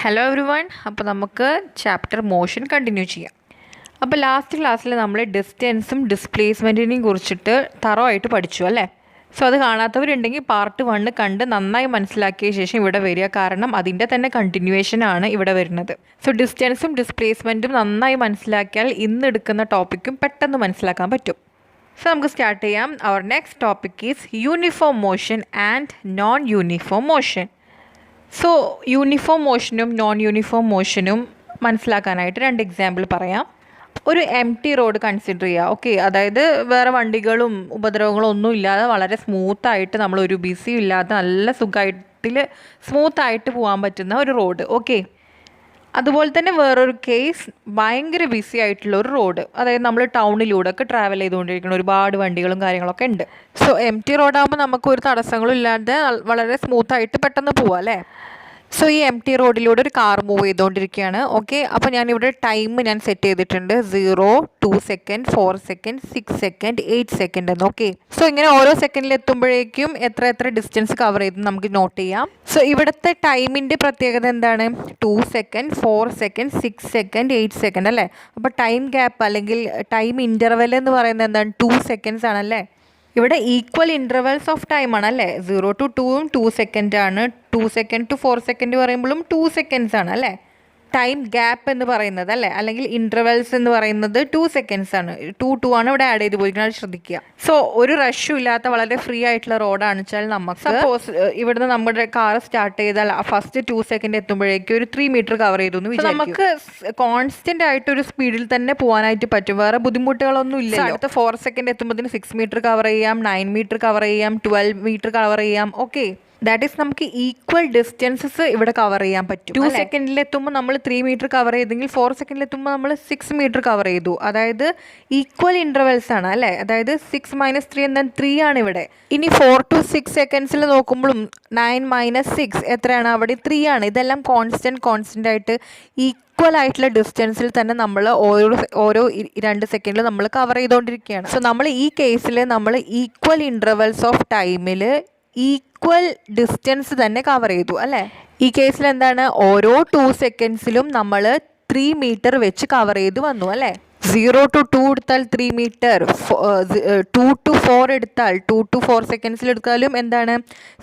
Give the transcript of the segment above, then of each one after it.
Hello every one. അപ്പോൾ നമുക്ക് chapter motion continue ചെയ്യാം. അപ്പോൾ ലാസ്റ്റ് ക്ലാസ്സിൽ നമ്മൾ ഡിസ്റ്റൻസും ഡിസ്പ്ലേസ്മെൻറ്റിനെയും കുറിച്ചിട്ട് തറവായിട്ട് പഠിച്ചു അല്ലേ. സോ അത് കാണാത്തവരുണ്ടെങ്കിൽ പാർട്ട് 1 കണ്ട് നന്നായി മനസ്സിലാക്കിയ ശേഷം ഇവിടെ വരിക, കാരണം അതിൻ്റെ തന്നെ കണ്ടിന്യൂവേഷനാണ് ഇവിടെ വരുന്നത്. സോ ഡിസ്റ്റൻസും ഡിസ്പ്ലേസ്മെൻറ്റും നന്നായി മനസ്സിലാക്കിയാൽ ഇന്ന് എടുക്കുന്ന ടോപ്പിക്കും പെട്ടെന്ന് മനസ്സിലാക്കാൻ പറ്റും. സോ നമുക്ക് സ്റ്റാർട്ട് ചെയ്യാം. Our next topic is uniform motion and non uniform motion. So uniform മോഷനും നോൺ യൂണിഫോം മോഷനും മനസ്സിലാക്കാനായിട്ട് 2 എക്സാമ്പിൾ പറയാം. ഒരു എം ടി റോഡ് കൺസിഡർ ചെയ്യുക. ഓക്കെ, അതായത് വേറെ വണ്ടികളും ഉപദ്രവങ്ങളും ഒന്നും ഇല്ലാതെ വളരെ സ്മൂത്തായിട്ട് നമ്മളൊരു ബിസിയും ഇല്ലാതെ നല്ല സുഖമായിട്ട് സ്മൂത്തായിട്ട് പോകാൻ പറ്റുന്ന ഒരു റോഡ്. ഓക്കെ, അതുപോലെ തന്നെ വേറൊരു കേസ് ഭയങ്കര ബിസി ആയിട്ടുള്ള ഒരു റോഡ്, അതായത് നമ്മൾ ടൗണിലൂടെ ഒക്കെ ട്രാവൽ ചെയ്തുകൊണ്ടിരിക്കുന്ന ഒരുപാട് വണ്ടികളും കാര്യങ്ങളൊക്കെ ഉണ്ട്. സോ എം ടി റോഡാകുമ്പോൾ നമുക്ക് ഒരു തടസ്സങ്ങളും ഇല്ലാതെ വളരെ സ്മൂത്തായിട്ട് പെട്ടെന്ന് പോവാം അല്ലേ. സോ ഈ എം ടി റോഡിലൂടെ ഒരു കാർ മൂവ് ചെയ്തുകൊണ്ടിരിക്കുകയാണ്. ഓക്കെ, അപ്പോൾ ഞാനിവിടെ ടൈം ഞാൻ സെറ്റ് ചെയ്തിട്ടുണ്ട് 0, 2 സെക്കൻഡ്, 4 സെക്കൻഡ്, 6 സെക്കൻഡ്, 8 സെക്കൻഡ് എന്ന്. ഓക്കെ, സോ ഇങ്ങനെ ഓരോ സെക്കൻഡിൽ എത്തുമ്പോഴേക്കും എത്ര ഡിസ്റ്റൻസ് കവർ ചെയ്ത് നമുക്ക് നോട്ട് ചെയ്യാം. സോ ഇവിടുത്തെ ടൈമിൻ്റെ പ്രത്യേകത എന്താണ്? 2 സെക്കൻഡ്, 4 സെക്കൻഡ്, 6 സെക്കൻഡ്, 8 സെക്കൻഡ് അല്ലേ. അപ്പോൾ ടൈം ഗ്യാപ്പ് അല്ലെങ്കിൽ ടൈം ഇൻ്റർവെൽ എന്ന് പറയുന്നത് എന്താണ്? 2 സെക്കൻഡ്സ് ആണല്ലേ. ഇവിടെ ഈക്വൽ ഇൻ്റർവെൽസ് ഓഫ് ടൈം ആണല്ലേ. 0 to 2 2 സെക്കൻഡ് ആണ്. 2 സെക്കൻഡ് ടു 4 സെക്കൻഡ് പറയുമ്പോഴും 2 സെക്കൻഡ്സ് ആണ് അല്ലേ. ടൈം ഗ്യാപ്പ് എന്ന് പറയുന്നത് അല്ലേ, അല്ലെങ്കിൽ ഇൻ്റർവെൽസ് എന്ന് പറയുന്നത് 2 സെക്കൻഡ്സ് ആണ്. 2 ആണ് ഇവിടെ ആഡ് ചെയ്ത് പോയിരിക്കുന്നത്, അത് ശ്രദ്ധിക്കുക. സോ ഒരു റഷും ഇല്ലാത്ത വളരെ ഫ്രീ ആയിട്ടുള്ള റോഡാണ് വെച്ചാൽ നമുക്ക് സപ്പോസ് ഇവിടുന്ന് നമ്മുടെ കാർ സ്റ്റാർട്ട് ചെയ്താൽ ഫസ്റ്റ് 2 സെക്കൻഡ് എത്തുമ്പോഴേക്കും ഒരു 3 മീറ്റർ കവർ ചെയ്തു എന്ന് വിചാരിക്കും. നമുക്ക് കോൺസ്റ്റന്റ് ആയിട്ട് ഒരു സ്പീഡിൽ തന്നെ പോകാനായിട്ട് പറ്റും, വേറെ ബുദ്ധിമുട്ടുകളൊന്നും ഇല്ല. അടുത്ത 4 സെക്കൻഡ് എത്തുമ്പോഴത്തേന് 6 മീറ്റർ കവർ ചെയ്യാം, 9 മീറ്റർ കവർ ചെയ്യാം, 12 മീറ്റർ കവർ ചെയ്യാം. ഓക്കെ, ദാറ്റ് ഈസ് നമുക്ക് ഈക്വൽ ഡിസ്റ്റൻസസ് ഇവിടെ കവർ ചെയ്യാൻ പറ്റും. 2 സെക്കൻഡിൽ എത്തുമ്പോൾ നമ്മൾ 3 മീറ്റർ കവർ ചെയ്തെങ്കിൽ 4 സെക്കൻഡിൽ എത്തുമ്പോൾ നമ്മൾ 6 മീറ്റർ കവർ ചെയ്തു. അതായത് ഈക്വൽ ഇൻ്റർവെൽസ് ആണ് അല്ലേ. അതായത് 6 - 3 എന്നാൽ 3 ആണ് ഇവിടെ. ഇനി 4 to 6 സെക്കൻഡ്സിൽ നോക്കുമ്പോഴും 9 - 6 എത്രയാണ്? അവിടെ 3 ആണ്. ഇതെല്ലാം കോൺസ്റ്റന്റ് ആയിട്ട് ഈക്വൽ ആയിട്ടുള്ള ഡിസ്റ്റൻസിൽ തന്നെ നമ്മൾ ഓരോ 2 സെക്കൻഡിൽ നമ്മൾ കവർ ചെയ്തുകൊണ്ടിരിക്കുകയാണ്. സോ നമ്മൾ ഈ കേസിൽ നമ്മൾ ഈക്വൽ ഇൻ്റർവെൽസ് ഓഫ് ടൈമിൽ ഈക്വൽ ഡിസ്റ്റൻസ് തന്നെ കവർ ചെയ്തു അല്ലേ. ഈ കേസിൽ എന്താണ്? ഓരോ 2 സെക്കൻഡ്സിലും നമ്മൾ 3 മീറ്റർ വെച്ച് കവർ ചെയ്ത് വന്നു അല്ലേ. 0 to 2 എടുത്താൽ 3 മീറ്റർ, 2 to 4 എടുത്താൽ 2 to 4 സെക്കൻഡ്സിൽ എടുത്താലും എന്താണ്?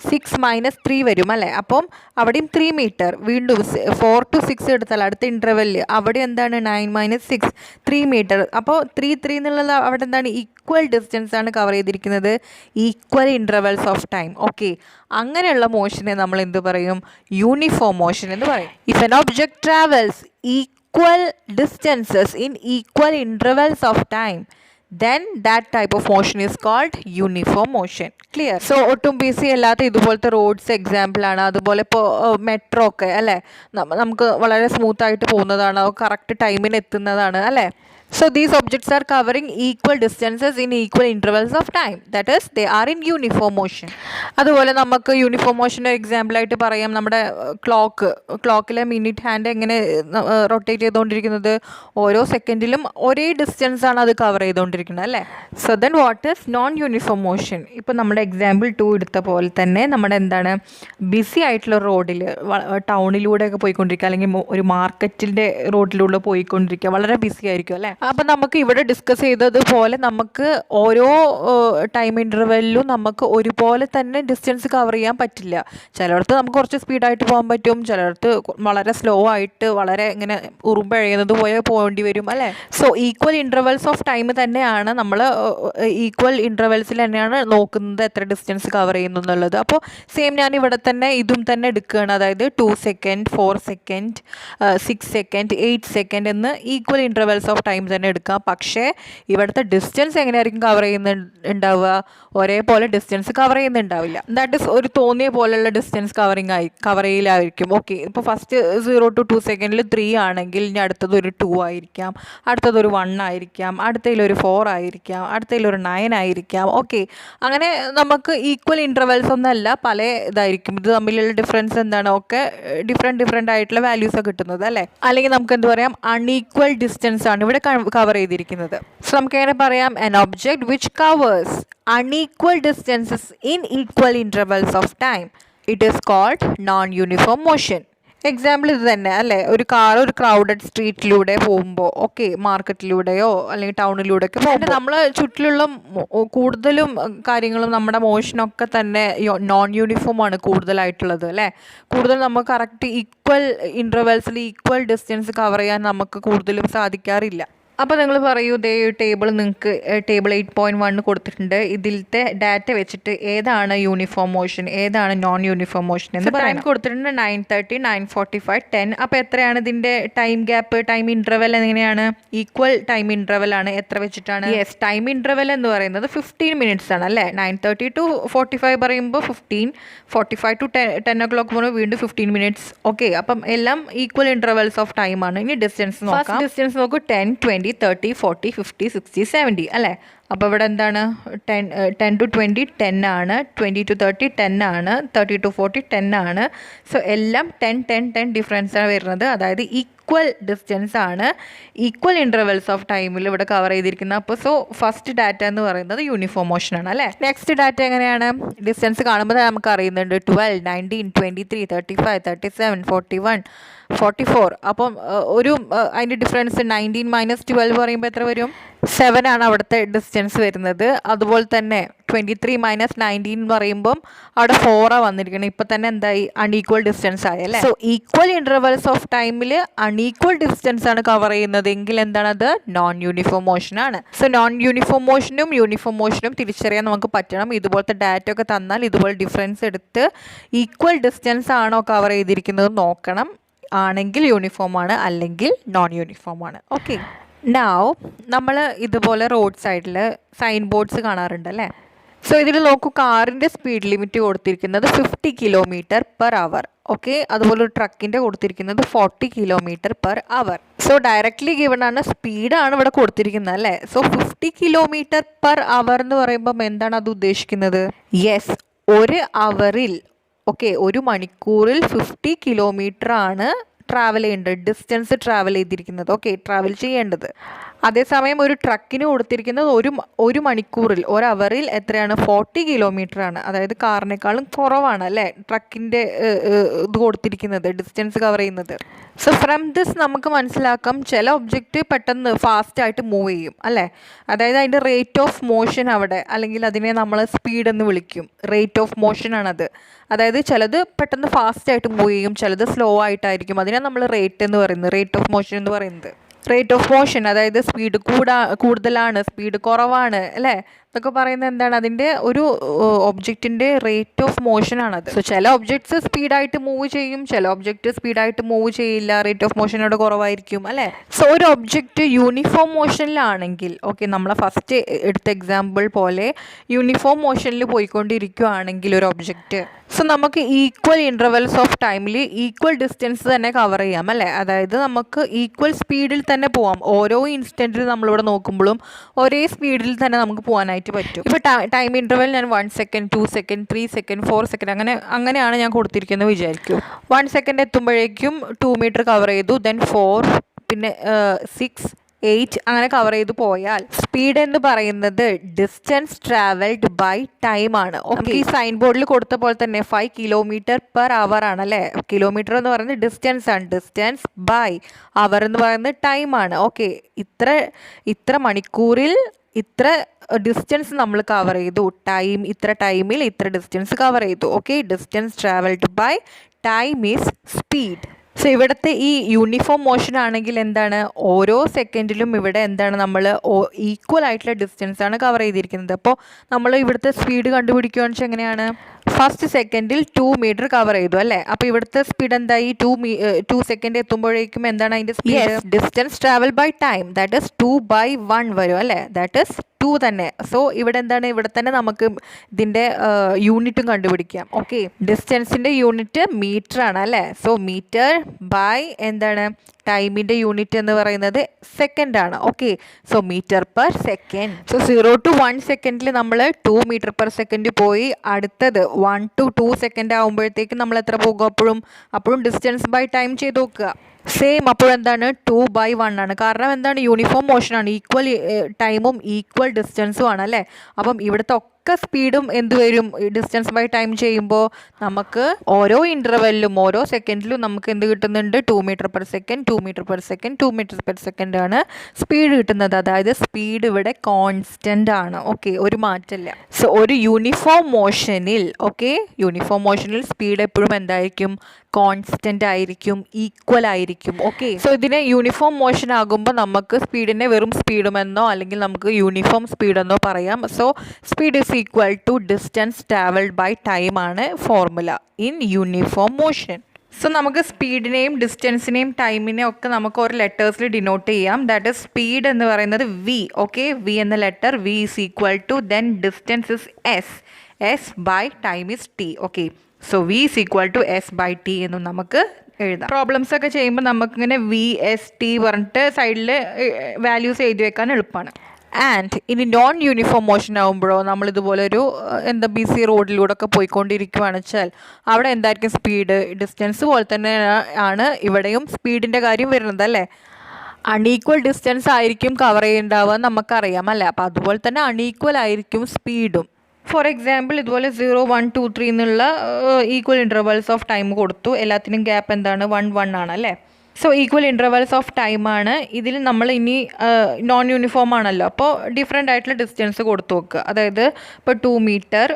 6 - 3 വരും അല്ലേ. അപ്പം അവിടെയും 3 മീറ്റർ. വീണ്ടും 4 to 6 എടുത്താൽ അടുത്ത ഇൻ്റർവെല്ലിൽ അവിടെ എന്താണ്? 9 - 6 3 മീറ്റർ. അപ്പോൾ 3 എന്നുള്ളത് അവിടെ എന്താണ്? ഈക്വൽ ഡിസ്റ്റൻസ് ആണ് കവർ ചെയ്തിരിക്കുന്നത്, equal intervals of time. Okay, അങ്ങനെയുള്ള മോഷനെ നമ്മൾ എന്ത് പറയും? യൂണിഫോം മോഷൻ എന്ന് പറയും. If N object travels equal distances in equal intervals of time, then that type of motion is called uniform motion. Clear? So ഒട്ടും BC അല്ലാത്ത ഇതുപോലത്തെ റോഡ്സ് എക്സാമ്പിൾ ആണ്. അതുപോലെ ഇപ്പോൾ മെട്രോ ഒക്കെ അല്ലേ, നമുക്ക് വളരെ സ്മൂത്തായിട്ട് പോകുന്നതാണ്, കറക്റ്റ് ടൈമിന് എത്തുന്നതാണ് അല്ലേ. So these objects are covering equal distances in equal intervals of time. That is, they are in uniform motion. അതുപോലെ നമുക്ക് യൂണിഫോം മോഷൻ എക്സാമ്പിൾ ആയിട്ട് പറയാം. നമ്മുടെ ക്ലോക്കിലെ മിനിറ്റ് ഹാൻഡ് എങ്ങനെ റൊട്ടേറ്റ് ചെയ്തുകൊണ്ടിരിക്കുന്നത്? ഓരോ സെക്കൻഡിലും ഒരേ ഡിസ്റ്റൻസ് ആണ് അത് കവർ ചെയ്തുകൊണ്ടിരിക്കുന്നത് അല്ലേ. So then what is known uniform motion? ഇപ്പോൾ നമ്മുടെ എക്സാമ്പിൾ 2 എടുത്ത പോലെ തന്നെ നമ്മുടെ എന്താണ്? ബിസി ആയിട്ടുള്ള റോഡിൽ ടൗണിലൂടെയൊക്കെ പോയിക്കൊണ്ടിരിക്കുക, അല്ലെങ്കിൽ ഒരു മാർക്കറ്റിൻ്റെ റോഡിലൂടെ പോയിക്കൊണ്ടിരിക്കുക, വളരെ ബിസി ആയിരിക്കും അല്ലേ. അപ്പം നമുക്ക് ഇവിടെ ഡിസ്കസ് ചെയ്തതുപോലെ നമുക്ക് ഓരോ ടൈം ഇൻ്റർവെല്ലിലും നമുക്ക് ഒരുപോലെ തന്നെ ഡിസ്റ്റൻസ് കവർ ചെയ്യാൻ പറ്റില്ല. ചിലയിടത്ത് നമുക്ക് കുറച്ച് സ്പീഡായിട്ട് പോകാൻ പറ്റും, ചിലയിടത്ത് വളരെ സ്ലോ ആയിട്ട് വളരെ ഇങ്ങനെ ഉറുമ്പഴയുന്നത് പോലെ പോകേണ്ടി വരും അല്ലേ. So equal intervals of time തന്നെയാണ് നമ്മൾ ഈക്വൽ ഇൻ്റർവെൽസിൽ തന്നെയാണ് നോക്കുന്നത് എത്ര ഡിസ്റ്റൻസ് കവർ ചെയ്യുന്നു എന്നുള്ളത്. അപ്പോൾ സെയിം ഞാൻ ഇവിടെ തന്നെ ഇതും തന്നെ എടുക്കുകയാണ്. അതായത് 2 സെക്കൻഡ്, 4 സെക്കൻഡ്, 6 സെക്കൻഡ്, 8 സെക്കൻഡ് എന്ന് ഈക്വൽ ഇൻ്റർവെൽസ് ഓഫ് ടൈം തന്നെ എടുക്കാം. പക്ഷേ ഇവിടുത്തെ ഡിസ്റ്റൻസ് എങ്ങനെയായിരിക്കും കവർ ചെയ്യുന്നുണ്ടാവുക? ഒരേപോലെ ഡിസ്റ്റൻസ് കവർ ചെയ്യുന്നുണ്ടാവില്ല. ദാറ്റ് ഇസ് ഒരു തോന്നിയ പോലെയുള്ള ഡിസ്റ്റൻസ് കവർ ചെയ്യലായിരിക്കും. ഓക്കെ, ഇപ്പോൾ ഫസ്റ്റ് 0 to 2 സെക്കൻഡിൽ 3 ആണെങ്കിൽ ഇനി അടുത്തത് ഒരു 2 ആയിരിക്കാം, അടുത്തതൊരു 1 ആയിരിക്കാം, അടുത്തതിലൊരു 4 ആയിരിക്കാം, അടുത്തതിലൊരു 9 ആയിരിക്കാം. ഓക്കെ, അങ്ങനെ നമുക്ക് ഈക്വൽ ഇൻ്റർവെൽസ് ഒന്നല്ല, പല ഇതായിരിക്കും. ഇത് തമ്മിലുള്ള ഡിഫറൻസ് എന്താണ്? ഒക്കെ ഡിഫറെൻ്റ് ആയിട്ടുള്ള വാല്യൂസാണ് കിട്ടുന്നത് അല്ലേ. അല്ലെങ്കിൽ നമുക്ക് എന്ത് പറയാം? അൺഈക്വൽ ഡിസ്റ്റൻസ് ആണ് ഇവിടെ കവർ ചെയ്തിരിക്കുന്നത്. സോ നമുക്ക് എങ്ങനെ പറയാം? an object which covers unequal distances in equal intervals of time, it is called non-uniform motion. Example ഇത് തന്നെ അല്ലേ, ഒരു കാർ ഒരു ക്രൗഡഡ് സ്ട്രീറ്റിലൂടെ പോകുമ്പോൾ, ഓക്കെ, മാർക്കറ്റിലൂടെയോ അല്ലെങ്കിൽ ടൗണിലൂടെയൊക്കെ പോകുമ്പോൾ നമ്മൾ ചുറ്റിലുള്ള കൂടുതലും കാര്യങ്ങളും നമ്മുടെ മോഷനൊക്കെ തന്നെ നോൺ യൂണിഫോം ആണ് കൂടുതലായിട്ടുള്ളത് അല്ലേ. കൂടുതൽ നമുക്ക് കറക്റ്റ് ഈക്വൽ ഇൻ്റർവെൽസിൽ ഈക്വൽ ഡിസ്റ്റൻസ് കവർ ചെയ്യാൻ നമുക്ക് കൂടുതലും സാധിക്കാറില്ല. അപ്പോൾ നിങ്ങൾ പറയൂ, ദേ ടേബിൾ നിങ്ങൾക്ക് ടേബിൾ 8.1 കൊടുത്തിട്ടുണ്ട്. ഇതിലത്തെ ഡാറ്റ വെച്ചിട്ട് ഏതാണ് യൂണിഫോം മോഷൻ, ഏതാണ് നോൺ യൂണിഫോം മോഷൻ എന്ന് പറയാൻ കൊടുത്തിട്ടുണ്ട്. 9:30, 9:45, 10. അപ്പോൾ എത്രയാണ് ഇതിൻ്റെ ടൈം ഗ്യാപ്പ്, ടൈം ഇൻ്റർവെൽ എങ്ങനെയാണ്? ഈക്വൽ ടൈം ഇൻ്റർവെൽ ആണ്. എത്ര വെച്ചിട്ടാണ്? യെസ്, ടൈം ഇൻ്റർവെൽ എന്ന് പറയുന്നത് 15 മിനിറ്റ്സ് ആണ് അല്ലേ. 9:30 to 45 പറയുമ്പോൾ 15, 45 to 10 o'clock പറയുമ്പോൾ വീണ്ടും 15 മിനിറ്റ്സ്. ഓക്കെ, അപ്പം എല്ലാം ഈക്വൽ ഇൻ്റർവെൽസ് ഓഫ് ടൈമാണ്. ഇനി ഡിസ്റ്റൻസ് നോക്കാം. ഡിസ്റ്റൻസ് നോക്കൂ, 10, 20, 30, 40, 50, 60, 70 അല്ലേ. അപ്പോൾ ഇവിടെ എന്താണ്? 10 to 20 10 ആണ്, 20 to 30 10 ആണ്, 30 to 40 10 ആണ്. സോ എല്ലാം 10, 10, 10 ഡിഫറൻസ് ആണ് വരുന്നത്. അതായത് ഈക്വൽ ഡിസ്റ്റൻസ് ആണ്, ഈക്വൽ ഇൻ്റർവെൽസ് ഓഫ് ടൈമിൽ ഇവിടെ കവർ ചെയ്തിരിക്കുന്നത്. അപ്പോൾ സോ ഫസ്റ്റ് ഡാറ്റ എന്ന് പറയുന്നത് യൂണിഫോം മോഷൻ ആണ് അല്ലേ. നെക്സ്റ്റ് ഡാറ്റ എങ്ങനെയാണ്? ഡിസ്റ്റൻസ് കാണുമ്പോൾ നമുക്ക് അറിയുന്നുണ്ട് 12, 19, 23, 35, 37, 41, 44. അപ്പം ഒരു അതിൻ്റെ ഡിഫറൻസ് 19 - 12 പറയുമ്പോൾ എത്ര വരും? 7 ആണ് അവിടുത്തെ ഡിസ്റ്റൻസ് വരുന്നത്. അതുപോലെ തന്നെ 23 - 19 എന്ന് പറയുമ്പം അവിടെ 4 വന്നിരിക്കണം. ഇപ്പം തന്നെ എന്തായി? അൺഈക്വൽ ഡിസ്റ്റൻസ് ആയല്ലേ. സോ ഈക്വൽ ഇൻ്റർവെൽസ് ഓഫ് ടൈമിൽ അൺഈക്വൽ ഡിസ്റ്റൻസ് ആണ് കവർ ചെയ്യുന്നതെങ്കിൽ എന്താണത്? നോൺ യൂണിഫോം മോഷൻ ആണ്. സോ നോൺ യൂണിഫോം മോഷനും യൂണിഫോം മോഷനും തിരിച്ചറിയാൻ നമുക്ക് പറ്റണം. ഇതുപോലത്തെ ഡാറ്റ ഒക്കെ തന്നാൽ ഇതുപോലെ ഡിഫറൻസ് എടുത്ത് ഈക്വൽ ഡിസ്റ്റൻസ് ആണോ കവർ ചെയ്തിരിക്കുന്നത് നോക്കണം. ആണെങ്കിൽ യൂണിഫോം ആണ്, അല്ലെങ്കിൽ നോൺ യൂണിഫോം ആണ്. ഓക്കെ, നൗ നമ്മൾ ഇതുപോലെ റോഡ് സൈഡിൽ സൈൻ ബോർഡ്സ് കാണാറുണ്ട് അല്ലേ. സോ ഇതിൽ നോക്കൂ, കാറിൻ്റെ സ്പീഡ് ലിമിറ്റ് കൊടുത്തിരിക്കുന്നത് 50 km/h. ഓക്കെ, അതുപോലെ ഒരു ട്രക്കിൻ്റെ കൊടുത്തിരിക്കുന്നത് 40 km/h. സോ ഡയറക്റ്റ്ലി ഗിവൺ ആണ്, സ്പീഡാണ് ഇവിടെ കൊടുത്തിരിക്കുന്നത് അല്ലേ. സോ 50 km/h എന്ന് പറയുമ്പം എന്താണ് അത് ഉദ്ദേശിക്കുന്നത്? യെസ്, ഒരു അവറിൽ, ഓക്കെ, ഒരു മണിക്കൂറിൽ 50 കിലോമീറ്റർ ആണ് ട്രാവൽ ചെയ്യേണ്ടത്, ഡിസ്റ്റൻസ് ട്രാവൽ ചെയ്തിരിക്കുന്നത്, ഓക്കെ, ട്രാവൽ ചെയ്യേണ്ടത്. അതേസമയം ഒരു ട്രക്കിന് കൊടുത്തിരിക്കുന്നത് ഒരു മണിക്കൂറിൽ, ഒരു അവറിൽ എത്രയാണ്? 40 കിലോമീറ്റർ ആണ്. അതായത് കാറിനേക്കാളും കുറവാണ് അല്ലേ ട്രക്കിൻ്റെ ഇത് കൊടുത്തിരിക്കുന്നത്, ഡിസ്റ്റൻസ് കവർ ചെയ്യുന്നത്. സോ ഫ്രം ദിസ് നമുക്ക് മനസ്സിലാക്കാം, ചില ഒബ്ജക്റ്റ് പെട്ടെന്ന് ഫാസ്റ്റായിട്ട് മൂവ് ചെയ്യും അല്ലേ. അതായത് അതിൻ്റെ റേറ്റ് ഓഫ് മോഷൻ അവിടെ, അല്ലെങ്കിൽ അതിനെ നമ്മൾ സ്പീഡ് എന്ന് വിളിക്കും. റേറ്റ് ഓഫ് മോഷൻ ആണത്. അതായത് ചിലത് പെട്ടെന്ന് ഫാസ്റ്റായിട്ട് മൂവ് ചെയ്യും, ചിലത് സ്ലോ ആയിട്ടായിരിക്കും. അതിനെ നമ്മൾ റേറ്റ് എന്ന് പറയുന്നത്, റേറ്റ് ഓഫ് മോഷൻ എന്ന് പറയുന്നത്. റേറ്റ് ഓഫ് മോഷൻ അതായത് സ്പീഡ് കൂടുതലാണ്, സ്പീഡ് കുറവാണ് അല്ലേ, ഇതൊക്കെ പറയുന്നത് എന്താണ്? അതിൻ്റെ ഒരു ഒബ്ജക്റ്റിൻ്റെ റേറ്റ് ഓഫ് മോഷൻ ആണത്. സോ ചില ഒബ്ജക്ട്സ് സ്പീഡായിട്ട് മൂവ് ചെയ്യും, ചില ഒബ്ജക്റ്റ് സ്പീഡായിട്ട് മൂവ് ചെയ്യില്ല, റേറ്റ് ഓഫ് മോഷനോട് കുറവായിരിക്കും അല്ലേ. സോ ഒരു ഒബ്ജക്റ്റ് യൂണിഫോം മോഷനിലാണെങ്കിൽ, ഓക്കെ, നമ്മളെ ഫസ്റ്റ് എടുത്ത എക്സാമ്പിൾ പോലെ യൂണിഫോം മോഷനിൽ പോയിക്കൊണ്ടിരിക്കുകയാണെങ്കിൽ ഒരു ഒബ്ജക്റ്റ്, സോ നമുക്ക് ഈക്വൽ ഇൻ്റർവെൽസ് ഓഫ് ടൈമിൽ ഈക്വൽ ഡിസ്റ്റൻസ് തന്നെ കവർ ചെയ്യാം അല്ലേ. അതായത് നമുക്ക് ഈക്വൽ സ്പീഡിൽ തന്നെ പോവാം. ഓരോ ഇൻസ്റ്റൻറ്റിൽ നമ്മളിവിടെ നോക്കുമ്പോഴും ഒരേ സ്പീഡിൽ തന്നെ നമുക്ക് പോകാനായിട്ട് പറ്റും. ഇപ്പോൾ ടൈം ഇൻ്റർവെൽ ഞാൻ 1 സെക്കൻഡ്, 2 സെക്കൻഡ്, 3 സെക്കൻഡ്, 4 സെക്കൻഡ് അങ്ങനെയാണ് ഞാൻ കൊടുത്തിരിക്കുന്നത് വിചാരിക്കും. 1 സെക്കൻഡ് എത്തുമ്പോഴേക്കും 2 മീറ്റർ കവർ ചെയ്തു, ദെൻ 4, പിന്നെ 6, 8 അങ്ങനെ കവർ ചെയ്ത് പോയാൽ സ്പീഡ് എന്ന് പറയുന്നത് ഡിസ്റ്റൻസ് ട്രാവൽഡ് ബൈ ടൈം ആണ്. ഓക്കെ, ഈ സൈൻ ബോർഡിൽ കൊടുത്ത പോലെ തന്നെ 5 km/h ആണ് അല്ലേ. കിലോമീറ്റർ എന്ന് പറയുന്നത് ഡിസ്റ്റൻസ് ആണ്, ഡിസ്റ്റൻസ് ബൈ അവർ എന്ന് പറയുന്നത് ടൈം ആണ്. ഓക്കെ, ഇത്ര മണിക്കൂറിൽ ഇത്ര ഡിസ്റ്റൻസ് നമ്മൾ കവർ ചെയ്തു, ഇത്ര ടൈമിൽ ഇത്ര ഡിസ്റ്റൻസ് കവർ ചെയ്തു. Okay, distance travelled by time is speed. So ഇവിടുത്തെ ഈ യൂണിഫോം മോഷൻ ആണെങ്കിൽ എന്താണ്? ഓരോ സെക്കൻഡിലും ഇവിടെ എന്താണ് നമ്മൾ ഈക്വൽ ആയിട്ടുള്ള ഡിസ്റ്റൻസ് ആണ് കവർ ചെയ്തിരിക്കുന്നത്. അപ്പോൾ നമ്മൾ ഇവിടുത്തെ സ്പീഡ് കണ്ടുപിടിക്കുകയാണെന്ന് വെച്ചാൽ എങ്ങനെയാണ്? ഫസ്റ്റ് സെക്കൻഡിൽ 2 മീറ്റർ കവർ ചെയ്തു അല്ലേ. അപ്പോൾ ഇവിടുത്തെ സ്പീഡ് എന്തായി? 2 സെക്കൻഡ് എത്തുമ്പോഴേക്കും എന്താണ് അതിൻ്റെ speed? Distance travel by time, that is 2/1 വരും അല്ലേ. ദാറ്റ് ഈസ് 2 തന്നെ. സോ ഇവിടെ എന്താണ്? ഇവിടെ തന്നെ നമുക്ക് ഇതിൻ്റെ യൂണിറ്റും കണ്ടുപിടിക്കാം. ഓക്കെ, ഡിസ്റ്റൻസിൻ്റെ യൂണിറ്റ് മീറ്റർ ആണ് അല്ലേ. സോ മീറ്റർ ബൈ എന്താണ്? ടൈമിൻ്റെ യൂണിറ്റ് എന്ന് പറയുന്നത് സെക്കൻഡ് ആണ്. Okay, so metre per second. So 0 to 1 സെക്കൻഡിൽ നമ്മൾ 2 മീറ്റർ പെർ സെക്കൻഡ് പോയി. അടുത്തത് 1 to 2 സെക്കൻഡ് ആകുമ്പോഴത്തേക്കും നമ്മൾ എത്ര പോകും? അപ്പോഴും ഡിസ്റ്റൻസ് ബൈ ടൈം ചെയ്ത് നോക്കുക. സെയിം അപ്പോൾ എന്താണ് 2/1 ആണ്. കാരണം എന്താണ് യൂണിഫോം മോഷനാണ്, ഈക്വൽ ടൈമും ഈക്വൽ ഡിസ്റ്റൻസും ആണ് അല്ലേ. അപ്പം ഇവിടുത്തെ ഒക്കെ സ്പീഡും എന്ത് വരും ഡിസ്റ്റൻസ് ബൈ ടൈം ചെയ്യുമ്പോൾ നമുക്ക് ഓരോ ഇൻ്റർവെല്ലിലും ഓരോ സെക്കൻഡിലും നമുക്ക് എന്ത് കിട്ടുന്നുണ്ട് 2 metre per second 2 metre per second 2 metre per second ആണ് സ്പീഡ് കിട്ടുന്നത്. അതായത് സ്പീഡ് ഇവിടെ കോൺസ്റ്റൻ്റ് ആണ്. ഓക്കെ, ഒരു മാറ്റമില്ല. സോ ഒരു യൂണിഫോം മോഷനിൽ യൂണിഫോം മോഷനിൽ സ്പീഡ് എപ്പോഴും എന്തായിരിക്കും കോൺസ്റ്റൻ്റ് ആയിരിക്കും, ഈക്വൽ ആയിരിക്കും. ഓക്കെ, സോ ഇതിനെ യൂണിഫോം മോഷൻ ആകുമ്പോൾ നമുക്ക് സ്പീഡിനെ വെറും സ്പീഡുമെന്നോ അല്ലെങ്കിൽ നമുക്ക് യൂണിഫോം സ്പീഡെന്നോ പറയാം. So speed is equal to distance travelled by time ആണ് formula in uniform motion. So നമുക്ക് സ്പീഡിനെയും ഡിസ്റ്റൻസിനെയും ടൈമിനെയും ഒക്കെ നമുക്ക് ഒരു ലെറ്റേഴ്സിൽ ഡിനോട്ട് ചെയ്യാം. ദാറ്റ് ഇസ് സ്പീഡ് എന്ന് പറയുന്നത് വി. വി എന്ന letter V is equal to then distance is S by time is T. So V is equal to S by T എന്നും നമുക്ക് എഴുതാം. പ്രോബ്ലംസ് ഒക്കെ ചെയ്യുമ്പോൾ നമുക്കിങ്ങനെ വി എസ് ടി പറഞ്ഞിട്ട് സൈഡിൽ വാല്യൂസ് എഴുതി വെക്കാൻ എളുപ്പമാണ്. ആൻഡ് ഇനി നോൺ യൂണിഫോം മോഷൻ ആകുമ്പോഴോ നമ്മളിതുപോലെ ഒരു ബിസി റോഡിലൂടെ ഒക്കെ പോയിക്കൊണ്ടിരിക്കുകയാണെന്ന് വെച്ചാൽ അവിടെ എന്തായിരിക്കും സ്പീഡ് ഡിസ്റ്റൻസ് പോലെ തന്നെ ആണ് ഇവിടെയും സ്പീഡിൻ്റെ കാര്യം വരുന്നത് അല്ലേ. അൺഈക്വൽ ഡിസ്റ്റൻസ് ആയിരിക്കും കവർ ചെയ്യുന്നുണ്ടാവുക നമുക്കറിയാം അല്ലേ. അപ്പോൾ അതുപോലെ തന്നെ അൺഈക്വൽ ആയിരിക്കും സ്പീഡും. ഫോർ എക്സാമ്പിൾ ഇതുപോലെ 0 1 2 3 എന്നുള്ള ഈക്വൽ ഇൻ്റർവൽസ് ഓഫ് ടൈം കൊടുത്തു. എല്ലാത്തിനും ഗ്യാപ്പ് എന്താണ് 1 1 ആണ് അല്ലേ. സോ ഈക്വൽ ഇൻ്റർവൽസ് ഓഫ് ടൈമാണ്. ഇതിൽ നമ്മൾ ഇനി നോൺ യൂണിഫോം ആണല്ലോ, അപ്പോൾ ഡിഫറെൻ്റ് ആയിട്ടുള്ള ഡിസ്റ്റൻസ് കൊടുത്തു നോക്കുക. അതായത് ഇപ്പോൾ 2 മീറ്റർ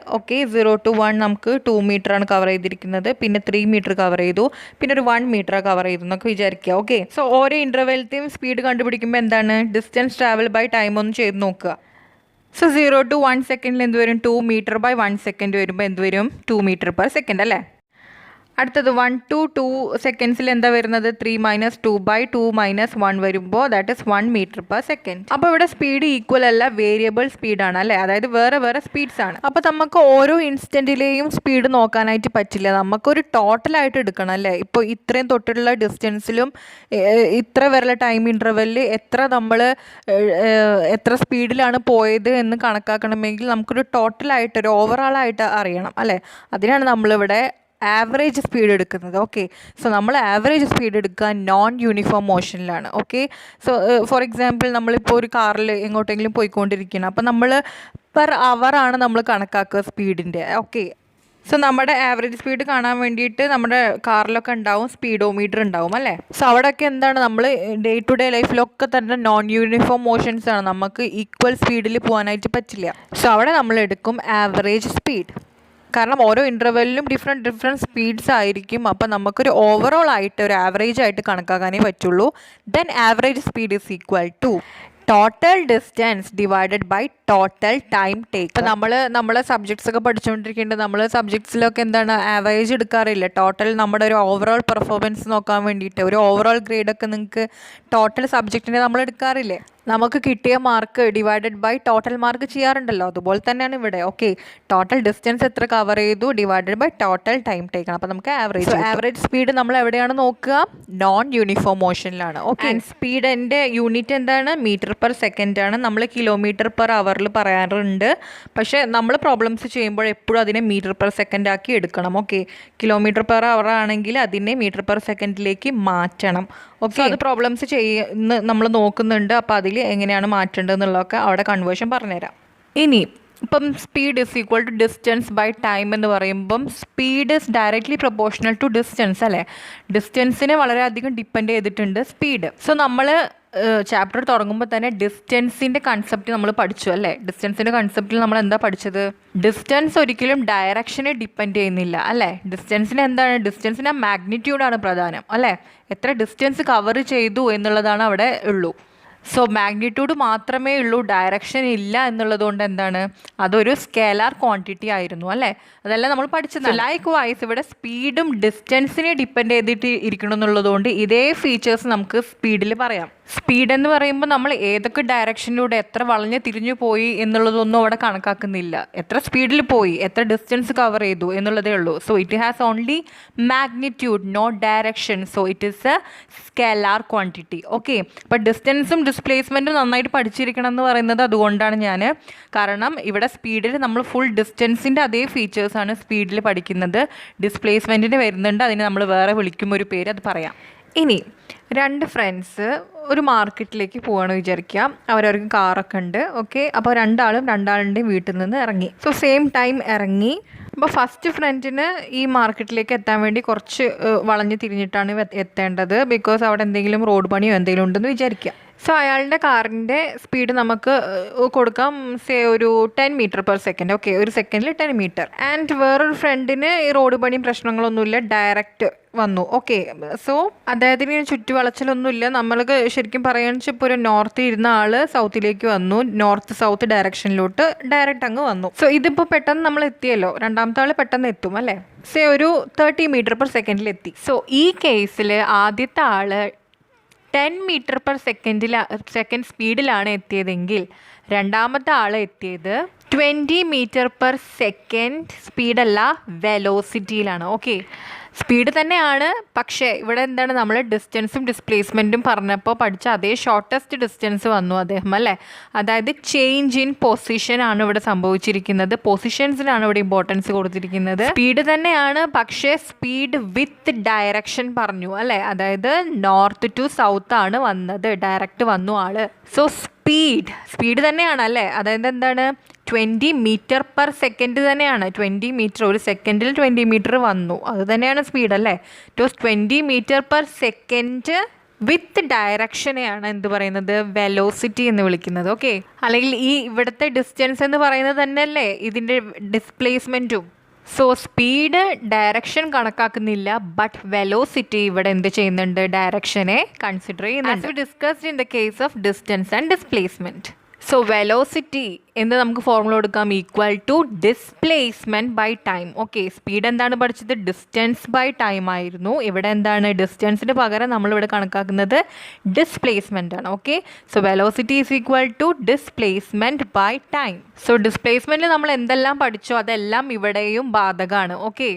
0 to 1 നമുക്ക് 2 മീറ്ററാണ് കവർ ചെയ്തിരിക്കുന്നത്. പിന്നെ 3 മീറ്റർ കവർ ചെയ്തു, പിന്നെ ഒരു 1 മീറ്റർ കവർ ചെയ്തു എന്നൊക്കെ വിചാരിക്കുക. സോ ഓരോ ഇൻ്റർവെലത്തെയും സ്പീഡ് കണ്ടുപിടിക്കുമ്പോൾ എന്താണ് ഡിസ്റ്റൻസ് ട്രാവൽ ബൈ ടൈം ഒന്ന് ചെയ്ത് നോക്കുക. സോ 0 to 1 സെക്കൻഡിൽ എന്ത് വരും 2 മീറ്റർ ബൈ 1 സെക്കൻഡ് വരുമ്പോൾ എന്ത് വരും 2 മീറ്റർ പെർ സെക്കൻഡ് അല്ലേ. അടുത്തത് 1 to 2 സെക്കൻഡ്സിൽ എന്താ വരുന്നത് 3 - 2 by 2 - 1 വരുമ്പോൾ that is 1 metre per second. അപ്പോൾ ഇവിടെ സ്പീഡ് ഈക്വൽ അല്ല, വേരിയബിൾ സ്പീഡാണ് അല്ലേ. അതായത് വേറെ വേറെ സ്പീഡ്സ് ആണ്. അപ്പോൾ നമുക്ക് ഓരോ ഇൻസ്റ്റൻറ്റിലെയും സ്പീഡ് നോക്കാനായിട്ട് പറ്റില്ല, നമുക്കൊരു ടോട്ടലായിട്ട് എടുക്കണം അല്ലേ. ഇപ്പോൾ ഇത്രയും തൊട്ടുള്ള ഡിസ്റ്റൻസിലും ഇത്ര വരെയുള്ള ടൈം ഇൻ്റർവെല്ലിൽ എത്ര സ്പീഡിലാണ് പോയത് എന്ന് കണക്കാക്കണമെങ്കിൽ നമുക്കൊരു ടോട്ടലായിട്ട് ഒരു ഓവറോളായിട്ട് അറിയണം അല്ലേ. അതിനാണ് നമ്മളിവിടെ ആവറേജ് സ്പീഡ് എടുക്കുന്നത്. സോ നമ്മൾ ആവറേജ് സ്പീഡ് എടുക്കുക നോൺ യൂണിഫോം മോഷനിലാണ്. സോ ഫോർ എക്സാമ്പിൾ നമ്മളിപ്പോൾ ഒരു കാറിൽ എങ്ങോട്ടെങ്കിലും പോയിക്കൊണ്ടിരിക്കണം, അപ്പോൾ നമ്മൾ പെർ അവറാണ് നമ്മൾ കണക്കാക്കുക സ്പീഡിൻ്റെ. സോ നമ്മുടെ ആവറേജ് സ്പീഡ് കാണാൻ വേണ്ടിയിട്ട് നമ്മുടെ കാറിലൊക്കെ ഉണ്ടാവും സ്പീഡോമീറ്റർ ഉണ്ടാവും അല്ലേ. സോ അവിടെയൊക്കെ എന്താണ് നമ്മൾ ഡേ ടു ഡേ ലൈഫിലൊക്കെ തന്നെ നോൺ യൂണിഫോം മോഷൻസ് ആണ്, നമുക്ക് ഈക്വൽ സ്പീഡിൽ പോകാനായിട്ട് പറ്റില്ല. സോ അവിടെ നമ്മൾ എടുക്കും ആവറേജ് സ്പീഡ്. കാരണം ഓരോ ഇൻ്റർവെല്ലിലും ഡിഫറെൻറ്റ് സ്പീഡ്സ് ആയിരിക്കും. അപ്പോൾ നമുക്കൊരു ഓവറോൾ ആയിട്ട് ഒരു ആവറേജ് ആയിട്ട് കണക്കാക്കാനേ പറ്റുള്ളൂ. Then average speed is equal to total distance divided by total time take. ഇപ്പോൾ നമ്മളെ സബ്ജക്ട്സ് ഒക്കെ പഠിച്ചുകൊണ്ടിരിക്കേണ്ടത് നമ്മൾ സബ്ജക്ട്സിലൊക്കെ എന്താണ് ആവറേജ് എടുക്കാറില്ല. ടോട്ടൽ നമ്മുടെ ഒരു ഓവറോൾ പെർഫോമൻസ് നോക്കാൻ വേണ്ടിയിട്ട് ഒരു ഓവറോൾ ഗ്രേഡൊക്കെ നിങ്ങൾക്ക് ടോട്ടൽ സബ്ജക്റ്റിനെ നമ്മൾ എടുക്കാറില്ലേ. നമുക്ക് കിട്ടിയ mark divided by total mark ചെയ്യാറുണ്ടല്ലോ, അതുപോലെ തന്നെയാണ് ഇവിടെ. ടോട്ടൽ ഡിസ്റ്റൻസ് എത്ര കവർ ചെയ്തു divided by total time taken. അപ്പോൾ നമുക്ക് ആവറേജ് സ്പീഡ് നമ്മൾ എവിടെയാണ് നോക്കുക നോൺ യൂണിഫോം മോഷനിലാണ്. സ്പീഡിൻ്റെ യൂണിറ്റ് എന്താണ് മീറ്റർ പെർ സെക്കൻഡ് ആണ്. നമ്മൾ കിലോമീറ്റർ പെർ അവറിൽ പറയാറുണ്ട്, പക്ഷേ നമ്മൾ പ്രോബ്ലംസ് ചെയ്യുമ്പോൾ എപ്പോഴും അതിനെ മീറ്റർ പെർ സെക്കൻഡ് ആക്കി എടുക്കണം. കിലോമീറ്റർ പെർ അവർ ആണെങ്കിൽ അതിനെ മീറ്റർ പെർ സെക്കൻഡിലേക്ക് മാറ്റണം. അത് പ്രോബ്ലംസ് നമ്മൾ നോക്കുന്നുണ്ട്. അപ്പോൾ അതിൽ എങ്ങനെയാണ് മാറ്റേണ്ടതെന്നുള്ളതൊക്കെ അവിടെ കൺവേർഷൻ പറഞ്ഞുതരാം. ഇനി ഇപ്പം speed is equal to distance by time എന്ന് പറയുമ്പം speed is directly proportional to distance അല്ലേ. ഡിസ്റ്റൻസിനെ വളരെയധികം ഡിപ്പെൻഡ് ചെയ്തിട്ടുണ്ട് സ്പീഡ്. സോ നമ്മൾ ചാപ്റ്റർ തുടങ്ങുമ്പോൾ തന്നെ ഡിസ്റ്റൻസിൻ്റെ കൺസെപ്റ്റ് നമ്മൾ പഠിച്ചു അല്ലേ. ഡിസ്റ്റൻസിൻ്റെ കൺസെപ്റ്റിൽ നമ്മൾ എന്താ പഠിച്ചത്, ഡിസ്റ്റൻസ് ഒരിക്കലും ഡയറക്ഷനെ ഡിപ്പെൻഡ് ചെയ്യുന്നില്ല അല്ലേ. ഡിസ്റ്റൻസിന് ഡിസ്റ്റൻസിന് മാഗ്നിറ്റ്യൂഡാണ് പ്രധാനം അല്ലേ. എത്ര ഡിസ്റ്റൻസ് കവർ ചെയ്തു എന്നുള്ളതാണ് അവിടെ ഉള്ളൂ. സോ മാഗ്നിറ്റ്യൂഡ് മാത്രമേ ഉള്ളൂ, ഡയറക്ഷൻ ഇല്ല എന്നുള്ളത് കൊണ്ട് എന്താണ് അതൊരു സ്കേലാർ ക്വാണ്ടിറ്റി ആയിരുന്നു അല്ലേ. അതെല്ലാം നമ്മൾ പഠിച്ചത്. ലൈക്ക് വൈസ് ഇവിടെ സ്പീഡും ഡിസ്റ്റൻസിനെ ഡിപ്പെൻഡ് ചെയ്തിട്ട് ഇരിക്കണം എന്നുള്ളതുകൊണ്ട് ഇതേ ഫീച്ചേഴ്സ് നമുക്ക് സ്പീഡിൽ പറയാം. സ്പീഡ് എന്ന് പറയുമ്പോൾ നമ്മൾ ഏതൊക്കെ ഡയറക്ഷനിലൂടെ എത്ര വളഞ്ഞ് തിരിഞ്ഞു പോയി എന്നുള്ളതൊന്നും അവിടെ കണക്കാക്കുന്നില്ല. എത്ര സ്പീഡിൽ പോയി, എത്ര ഡിസ്റ്റൻസ് കവർ ചെയ്തു എന്നുള്ളതേ ഉള്ളൂ. So it has only magnitude not direction. So it is a scalar quantity. അപ്പോൾ ഡിസ്റ്റൻസും ഡിസ്പ്ലേസ്മെൻറ്റും നന്നായിട്ട് പഠിച്ചിരിക്കണം എന്ന് പറയുന്നത് അതുകൊണ്ടാണ് ഞാൻ. കാരണം ഇവിടെ സ്പീഡിൽ നമ്മൾ ഫുൾ ഡിസ്റ്റൻസിൻ്റെ അതേ ഫീച്ചേഴ്സാണ് സ്പീഡിൽ പഠിക്കുന്നത്. ഡിസ്പ്ലേസ്മെൻറ്റിന് വരുന്നുണ്ട്, അതിന് നമ്മൾ വേറെ വിളിക്കും ഒരു പേര്, അത് പറയാം. ഇനി 2 ഫ്രണ്ട്സ് ഒരു മാർക്കറ്റിലേക്ക് പോവാണ് വിചാരിക്കുക. അവരവർക്ക് കാറൊക്കെ ഉണ്ട്. ഓക്കെ, അപ്പോൾ രണ്ടാളുടെയും വീട്ടിൽ നിന്ന് ഇറങ്ങി. സോ സെയിം ടൈം ഇറങ്ങി. അപ്പോൾ ഫസ്റ്റ് ഫ്രണ്ടിന് ഈ മാർക്കറ്റിലേക്ക് എത്താൻ വേണ്ടി കുറച്ച് വളഞ്ഞ് തിരിഞ്ഞിട്ടാണ് എത്തേണ്ടത്. ബിക്കോസ് അവിടെ എന്തെങ്കിലും റോഡ് പണിയോ എന്തെങ്കിലും ഉണ്ടെന്ന് വിചാരിക്കുക. സോ അയാളുടെ കാറിൻ്റെ സ്പീഡ് നമുക്ക് കൊടുക്കാം ഒരു 10 മീറ്റർ/സെക്കൻഡ്. ഓക്കെ, ഒരു സെക്കൻഡിൽ 10 മീറ്റർ. ആൻഡ് വേറൊരു ഫ്രണ്ടിന് ഈ റോഡ് പണിയും പ്രശ്നങ്ങളൊന്നുമില്ല, ഡയറക്റ്റ് വന്നു. ഓക്കെ, സോ അദ്ദേഹത്തിന് ചുറ്റുവളച്ചിലൊന്നുമില്ല. നമ്മൾക്ക് ശരിക്കും പറയുകയാണെന്ന് വെച്ചാൽ ഇപ്പോൾ ഒരു നോർത്ത് ഇരുന്ന ആൾ സൗത്തിലേക്ക് വന്നു, നോർത്ത് സൗത്ത് ഡയറക്ഷനിലോട്ട് ഡയറക്റ്റ് അങ്ങ് വന്നു. സോ ഇതിപ്പോൾ പെട്ടെന്ന് നമ്മൾ എത്തിയല്ലോ, രണ്ടാമത്തെ ആൾ പെട്ടെന്ന് എത്തും അല്ലേ. ഒരു 30 മീറ്റർ/സെക്കൻഡിൽ എത്തി. സോ ഈ കേസിൽ ആദ്യത്തെ ആൾ 10 മീറ്റർ/സെക്കൻഡ് സ്പീഡിലാണ് എത്തിയതെങ്കിൽ രണ്ടാമത്തെ ആൾ എത്തിയത് 20 മീറ്റർ/സെക്കൻഡ് സ്പീഡല്ല, വെലോസിറ്റിയിലാണ്. ഓക്കെ, സ്പീഡ് തന്നെയാണ്, പക്ഷേ ഇവിടെ എന്താണ് നമ്മൾ ഡിസ്റ്റൻസും ഡിസ്പ്ലേസ്മെൻറ്റും പറഞ്ഞപ്പോൾ പഠിച്ച അതേ ഷോർട്ടസ്റ്റ് ഡിസ്റ്റൻസ് വന്നു അദ്ദേഹം അല്ലേ. അതായത് ചേഞ്ച് ഇൻ പൊസിഷൻ ആണ് ഇവിടെ സംഭവിച്ചിരിക്കുന്നത്. പൊസിഷൻസിനാണ് ഇവിടെ ഇമ്പോർട്ടൻസ് കൊടുത്തിരിക്കുന്നത്. സ്പീഡ് തന്നെയാണ്, പക്ഷേ സ്പീഡ് വിത്ത് ഡയറക്ഷൻ പറഞ്ഞു അല്ലേ. അതായത് നോർത്ത് ടു സൗത്ത് ആണ് വന്നത്, ഡയറക്റ്റ് വന്നു ആള്. സോ സ്പീഡ് തന്നെയാണ് അല്ലേ. അതായത് എന്താണ് 20 മീറ്റർ/സെക്കൻഡ് തന്നെയാണ്. 20 മീറ്റർ, ഒരു സെക്കൻഡിൽ 20 മീറ്റർ വന്നു, അത് തന്നെയാണ് സ്പീഡ് അല്ലേ. 20 മീറ്റർ/സെക്കൻഡ് വിത്ത് ഡയറക്ഷനെയാണ് എന്ത് പറയുന്നത്, വെലോസിറ്റി എന്ന് വിളിക്കുന്നത്. ഓക്കെ, അല്ലെങ്കിൽ ഈ ഇവിടുത്തെ ഡിസ്റ്റൻസ് എന്ന് പറയുന്നത് തന്നെയല്ലേ ഇതിൻ്റെ ഡിസ്പ്ലേസ്മെൻറ്റും. സോ സ്പീഡ് ഡയറക്ഷൻ കണക്കാക്കുന്നില്ല, ബട്ട് വെലോസിറ്റി ഇവിടെ എന്ത് ചെയ്യുന്നുണ്ട്, ഡയറക്ഷനെ കൺസിഡർ ചെയ്യുന്നുണ്ട്. Discussed in the case of distance and displacement. So velocity എന്ന് നമുക്ക് ഫോർമുല കൊടുക്കാം, equal to displacement by time. Okay, speed എന്താണ് പഠിച്ചത്, ഡിസ്റ്റൻസ് ബൈ ടൈം ആയിരുന്നു. ഇവിടെ എന്താണ്, ഡിസ്റ്റൻസിന് പകരം നമ്മളിവിടെ കണക്കാക്കുന്നത് ഡിസ്പ്ലേസ്മെൻ്റ് ആണ്. Okay, so velocity is equal to displacement by time. So ഡിസ്പ്ലേസ്മെൻറ്റിൽ നമ്മൾ എന്തെല്ലാം പഠിച്ചോ അതെല്ലാം ഇവിടെയും ബാധകമാണ്. ഓക്കെ,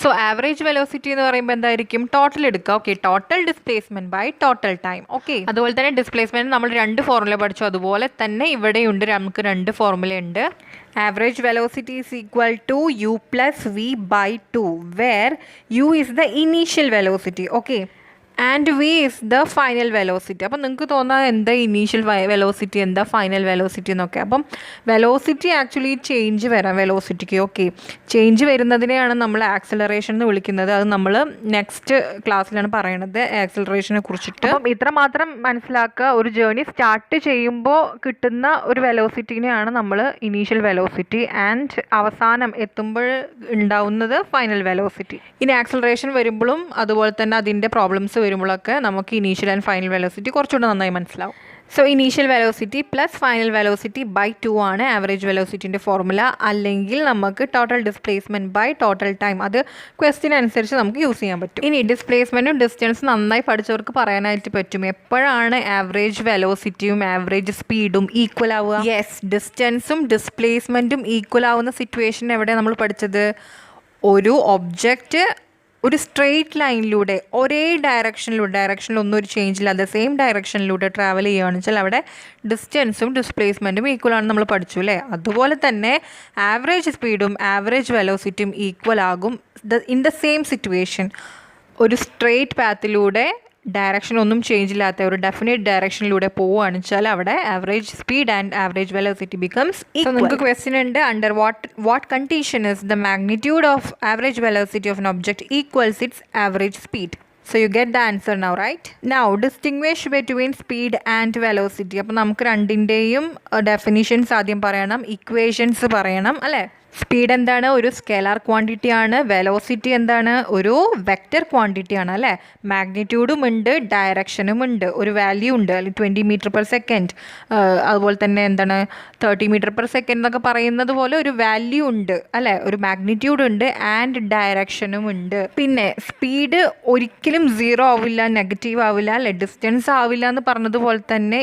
സോ ആവറേജ് വെലോസിറ്റി എന്ന് പറയുമ്പോൾ എന്തായിരിക്കും, ടോട്ടൽ എടുക്കുക. Okay, total displacement by total time. Okay, അതുപോലെ തന്നെ ഡിസ്പ്ലേസ്മെൻറ്റ് നമ്മൾ 2 ഫോർമുല പഠിച്ചു, അതുപോലെ തന്നെ ഇവിടെയുണ്ട് നമുക്ക് 2 ഫോർമുല ഉണ്ട്. Average velocity is equal to u+v/2 where u is the initial velocity. Okay, and v is the final velocity. അപ്പം നിങ്ങൾക്ക് തോന്നാം എന്താ ഇനീഷ്യൽ വെലോസിറ്റി, എന്താ ഫൈനൽ വെലോസിറ്റി എന്നൊക്കെ. അപ്പം വെലോസിറ്റി ആക്ച്വലി ചേഞ്ച് വരാം വെലോസിറ്റിക്ക്. ഓക്കെ, ചേഞ്ച് വരുന്നതിനെയാണ് നമ്മൾ ആക്സിലറേഷൻ എന്ന് വിളിക്കുന്നത്. അത് നമ്മൾ നെക്സ്റ്റ് ക്ലാസ്സിലാണ് പറയണത് ആക്സിലറേഷനെ കുറിച്ചിട്ട്. അപ്പം ഇത്ര മാത്രം മനസ്സിലാക്കുക, ഒരു ജേർണി സ്റ്റാർട്ട് ചെയ്യുമ്പോൾ കിട്ടുന്ന ഒരു വെലോസിറ്റിനെയാണ് നമ്മൾ ഇനീഷ്യൽ വെലോസിറ്റി, ആൻഡ് അവസാനം എത്തുമ്പോൾ ഉണ്ടാവുന്നത് ഫൈനൽ വെലോസിറ്റി. ഇനി ആക്സിലറേഷൻ വരുമ്പോഴും അതുപോലെ തന്നെ അതിൻ്റെ പ്രോബ്ലംസ് വരുമ്പോഴൊക്കെ നമുക്ക് ഇനീഷ്യൽ ആൻഡ് ഫൈനൽ വെലോസിറ്റി കുറച്ചുകൂടെ നന്നായി മനസ്സിലാവും. So initial velocity plus final velocity by 2 ആണ് ആവറേജ് വെലോസിറ്റിൻ്റെ ഫോർമുല. അല്ലെങ്കിൽ നമുക്ക് total displacement by total time, അത് ക്വസ്റ്റ്യൻ അനുസരിച്ച് നമുക്ക് യൂസ് ചെയ്യാൻ പറ്റും. ഇനി ഡിസ്പ്ലേസ്മെൻറ്റും ഡിസ്റ്റൻസും നന്നായി പഠിച്ചവർക്ക് പറയാനായിട്ട് പറ്റും എപ്പോഴാണ് ആവറേജ് വെലോസിറ്റിയും ആവറേജ് സ്പീഡും ഈക്വൽ ആവുക. യെസ്, ഡിസ്റ്റൻസും ഡിസ്പ്ലേസ്മെൻറ്റും ഈക്വൽ ആവുന്ന സിറ്റുവേഷൻ എവിടെ നമ്മൾ പഠിച്ചത്, ഒരു ഒബ്ജക്റ്റ് ഒരു സ്ട്രെയിറ്റ് ലൈനിലൂടെ ഒരേ ഡയറക്ഷനിലൊന്നും ഒരു ചേഞ്ച് ഇല്ലാതെ സെയിം ഡയറക്ഷനിലൂടെ ട്രാവൽ ചെയ്യുകയാണെന്ന് വെച്ചാൽ അവിടെ ഡിസ്റ്റൻസും ഡിസ്പ്ലേസ്മെൻറ്റും ഈക്വൽ ആണെന്ന് നമ്മൾ പഠിച്ചു അല്ലേ. അതുപോലെ തന്നെ ആവറേജ് സ്പീഡും ആവറേജ് വെലോസിറ്റിയും ഈക്വൽ ആകും ഇൻ ദ സെയിം സിറ്റുവേഷൻ. ഒരു സ്ട്രെയിറ്റ് പാത്തിലൂടെ ഡയറക്ഷൻ ഒന്നും ചേഞ്ച് ഇല്ലാത്ത ഒരു ഡെഫിനറ്റ് ഡയറക്ഷനിലൂടെ പോവുകയാണെന്ന് വെച്ചാൽ അവിടെ average speed and average velocity becomes equal. നമുക്ക് ക്വസ്റ്റ്യൻ ഉണ്ട്, under what condition is the magnitude of average velocity of N object equals it's average speed. So you get the answer now, right? Now distinguish between speed and velocity. അപ്പോൾ നമുക്ക് രണ്ടിൻ്റെയും definitions ആദ്യം പറയണം, equations പറയണം അല്ലേ. Speed എന്താണ്, ഒരു scalar quantity ആണ്. വെലോസിറ്റി എന്താണ്, ഒരു വെക്റ്റർ ക്വാണ്ടിറ്റി ആണ് അല്ലേ. മാഗ്നിറ്റ്യൂഡും ഉണ്ട്, ഡയറക്ഷനും ഉണ്ട്, ഒരു വാല്യൂ ഉണ്ട്, അല്ലെങ്കിൽ 20 മീറ്റർ/സെക്കൻഡ്, അതുപോലെ തന്നെ എന്താണ് 30 മീറ്റർ/സെക്കൻഡ് എന്നൊക്കെ പറയുന്നത് പോലെ ഒരു വാല്യൂ ഉണ്ട് അല്ലേ, ഒരു മാഗ്നിറ്റ്യൂഡ് ഉണ്ട്, ആൻഡ് ഡയറക്ഷനും ഉണ്ട്. പിന്നെ സ്പീഡ് ഒരിക്കലും 0 ആവില്ല, നെഗറ്റീവ് ആവില്ല അല്ലേ, ഡിസ്റ്റൻസ് ആവില്ല എന്ന് പറഞ്ഞതുപോലെ തന്നെ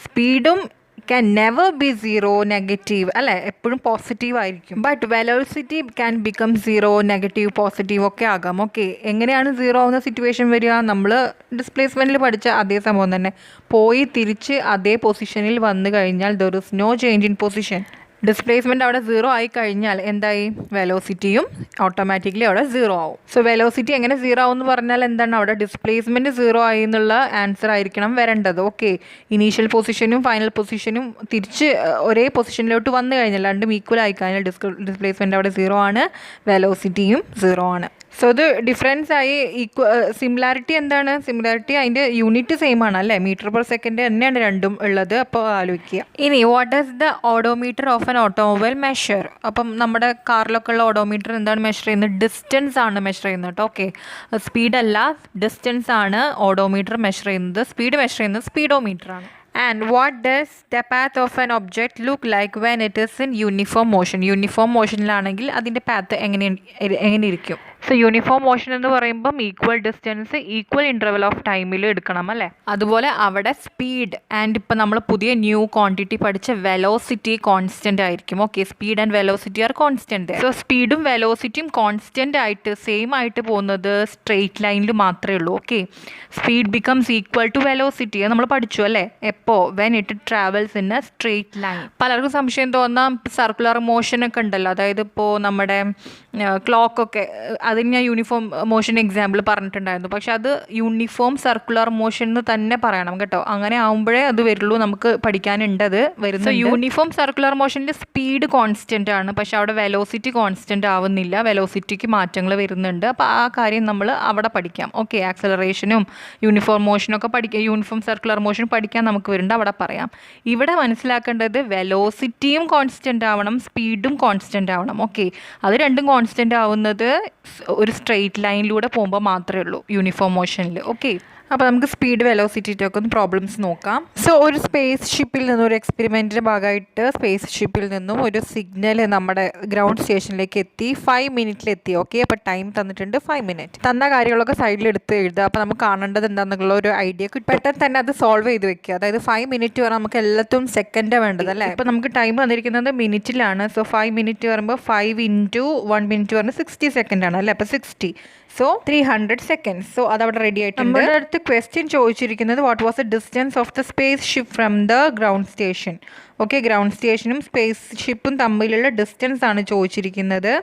സ്പീഡും can never be 0 നെഗറ്റീവ് അല്ലേ, എപ്പോഴും പോസിറ്റീവ് ആയിരിക്കും. But velocity can become 0 negative positive ഒക്കെ ആകാം. ഓക്കെ, എങ്ങനെയാണ് 0 ആവുന്ന സിറ്റുവേഷൻ വരിക, നമ്മൾ ഡിസ്പ്ലേസ്മെൻറ്റിൽ പഠിച്ച അതേ സംഭവം തന്നെ, പോയി തിരിച്ച് അതേ പൊസിഷനിൽ വന്നു കഴിഞ്ഞാൽ there is no change in position. Displacement അവിടെ 0 ആയി കഴിഞ്ഞാൽ എന്തായി, വെലോസിറ്റിയും ഓട്ടോമാറ്റിക്കലി അവിടെ 0 ആവും. സോ വെലോസിറ്റി എങ്ങനെ 0 ആവും എന്ന് പറഞ്ഞാൽ എന്താണ്, അവിടെ ഡിസ്പ്ലേസ്മെൻറ്റ് 0 ആയി എന്നുള്ള ആൻസർ ആയിരിക്കണം വരേണ്ടത്. ഓക്കെ, ഇനീഷ്യൽ പൊസിഷനും ഫൈനൽ പൊസിഷനും തിരിച്ച് ഒരേ പൊസിഷനിലോട്ട് വന്നു കഴിഞ്ഞാൽ രണ്ടും ഈക്വൽ ആയി കഴിഞ്ഞാൽ ഡിസ്പ്ലേസ്മെൻറ്റ് അവിടെ 0 ആണ്, വെലോസിറ്റിയും 0 ആണ്. സോ ഇത് ഡിഫറൻസ് ആയി. സിമിലാരിറ്റി എന്താണ്, സിമിലാരിറ്റി അതിൻ്റെ യൂണിറ്റ് സെയിം ആണ് അല്ലേ, മീറ്റർ പെർ സെക്കൻഡ് തന്നെയാണ് രണ്ടും ഉള്ളത്. അപ്പോൾ ആലോചിക്കുക. ഇനി what is the odometer of an automobile measure? അപ്പം നമ്മുടെ കാറിലൊക്കെ ഉള്ള ഓഡോമീറ്റർ എന്താണ് മെഷർ ചെയ്യുന്നത്, ഡിസ്റ്റൻസ് ആണ് മെഷർ ചെയ്യുന്നത് കേട്ടോ. ഓക്കെ, സ്പീഡല്ല, ഡിസ്റ്റൻസ് ആണ് ഓഡോമീറ്റർ മെഷർ ചെയ്യുന്നത്. സ്പീഡ് മെഷർ ചെയ്യുന്നത് സ്പീഡോമീറ്റർ ആണ്. And what does the path of an object look like when it is in uniform motion? Uniform മോഷനിലാണെങ്കിൽ അതിൻ്റെ പാത്ത് എങ്ങനെ ഇരിക്കും? സോ യൂണിഫോം മോഷൻ എന്ന് പറയുമ്പം equal distance equal interval of ടൈമിൽ എടുക്കണം അല്ലേ. അതുപോലെ അവിടെ സ്പീഡ് ആൻഡ് ഇപ്പം നമ്മൾ പുതിയ ന്യൂ ക്വാണ്ടിറ്റി പഠിച്ച വെലോസിറ്റി കോൺസ്റ്റൻ്റ് ആയിരിക്കും. Okay, speed and velocity are constant. So സ്പീഡും വെലോസിറ്റിയും കോൺസ്റ്റൻ്റ് ആയിട്ട് സെയിം ആയിട്ട് പോകുന്നത് സ്ട്രെയിറ്റ് ലൈനിൽ മാത്രമേ ഉള്ളൂ. Okay, speed becomes equal to velocity, അത് നമ്മൾ പഠിച്ചു അല്ലേ. എപ്പോൾ, when it travels in a straight line. പലർക്കും സംശയം തോന്നാം, സർക്കുലർ മോഷനൊക്കെ ഉണ്ടല്ലോ, അതായത് ഇപ്പോൾ നമ്മുടെ ക്ലോക്കൊക്കെ, അതിന് ഞാൻ യൂണിഫോം മോഷൻ എക്സാമ്പിൾ പറഞ്ഞിട്ടുണ്ടായിരുന്നു. പക്ഷെ അത് യൂണിഫോം സർക്കുലർ മോഷൻ എന്ന് തന്നെ പറയണം കേട്ടോ, അങ്ങനെ ആകുമ്പോഴേ അത് വരുള്ളൂ, നമുക്ക് പഠിക്കാനുണ്ടത് വരുന്നത്. യൂണിഫോം സർക്കുലർ മോഷനിൽ സ്പീഡ് കോൺസ്റ്റൻ്റ് ആണ്, പക്ഷെ അവിടെ വെലോസിറ്റി കോൺസ്റ്റൻ്റ് ആവുന്നില്ല, വെലോസിറ്റിക്ക് മാറ്റങ്ങൾ വരുന്നുണ്ട്. അപ്പോൾ ആ കാര്യം നമ്മൾ അവിടെ പഠിക്കാം. ഓക്കെ, ആക്സലറേഷനും യൂണിഫോം മോഷനൊക്കെ പഠിക്കാം, യൂണിഫോം സർക്കുലർ മോഷൻ പഠിക്കാൻ നമുക്ക് വരുന്നുണ്ട്, അവിടെ പറയാം. ഇവിടെ മനസ്സിലാക്കേണ്ടത് വെലോസിറ്റിയും കോൺസ്റ്റൻ്റ് ആവണം, സ്പീഡും കോൺസ്റ്റൻ്റ് ആവണം. ഓക്കെ, അത് രണ്ടും കോൺസ്റ്റൻ്റ് ആവുന്നത് ഒരു സ്ട്രെയിറ്റ് ലൈനിലൂടെ പോകുമ്പോൾ മാത്രമേ ഉള്ളൂ യൂണിഫോം മോഷനിൽ. ഓക്കെ, അപ്പോൾ നമുക്ക് സ്പീഡ് വെലോസിറ്റിയൊക്കെ ഒന്ന് പ്രോബ്ലംസ് നോക്കാം. സോ ഒരു സ്പേസ് ഷിപ്പിൽ നിന്നും, ഒരു എക്സ്പെരിമെൻറ്റിൻ്റെ ഭാഗമായിട്ട് സ്പേസ് ഷിപ്പിൽ നിന്നും ഒരു സിഗ്നൽ നമ്മുടെ ഗ്രൗണ്ട് സ്റ്റേഷനിലേക്ക് എത്തി, 5 മിനിറ്റിലെത്തി. ഓക്കെ, അപ്പോൾ ടൈം തന്നിട്ടുണ്ട് 5 മിനിറ്റ്. തന്ന കാര്യങ്ങളൊക്കെ സൈഡിൽ എടുത്ത് എഴുതുക. അപ്പോൾ നമുക്ക് കാണേണ്ടത് എന്താണെന്നുള്ള ഒരു ഐഡിയ പെട്ടെന്ന് തന്നെ അത് സോൾവ് ചെയ്ത് വെക്കുക. അതായത് 5 മിനിറ്റ് പറഞ്ഞാൽ നമുക്ക് എല്ലാത്തും സെക്കൻഡ് വേണ്ടത് അല്ലേ. അപ്പോൾ നമുക്ക് ടൈം തന്നിരിക്കുന്നത് മിനിറ്റിലാണ്. സോ 5 മിനിറ്റ് പറയുമ്പോൾ 5 ഇൻറ്റു 1 മിനിറ്റ് പറഞ്ഞാൽ 60 സെക്കൻഡ് ആണ് അല്ലേ. അപ്പോൾ 60, സോ 300 സെക്കൻഡ്സ്. സോ അതവിടെ റെഡി ആയിട്ടുണ്ട്. നമ്മുടെ അടുത്ത് ക്വസ്റ്റ്യൻ ചോദിച്ചിരിക്കുന്നത് what was the distance of the space ship from the ground station. Okay, ground സ്റ്റേഷനും സ്പേസ് ഷിപ്പും തമ്മിലുള്ള ഡിസ്റ്റൻസ് ആണ് ചോദിച്ചിരിക്കുന്നത്.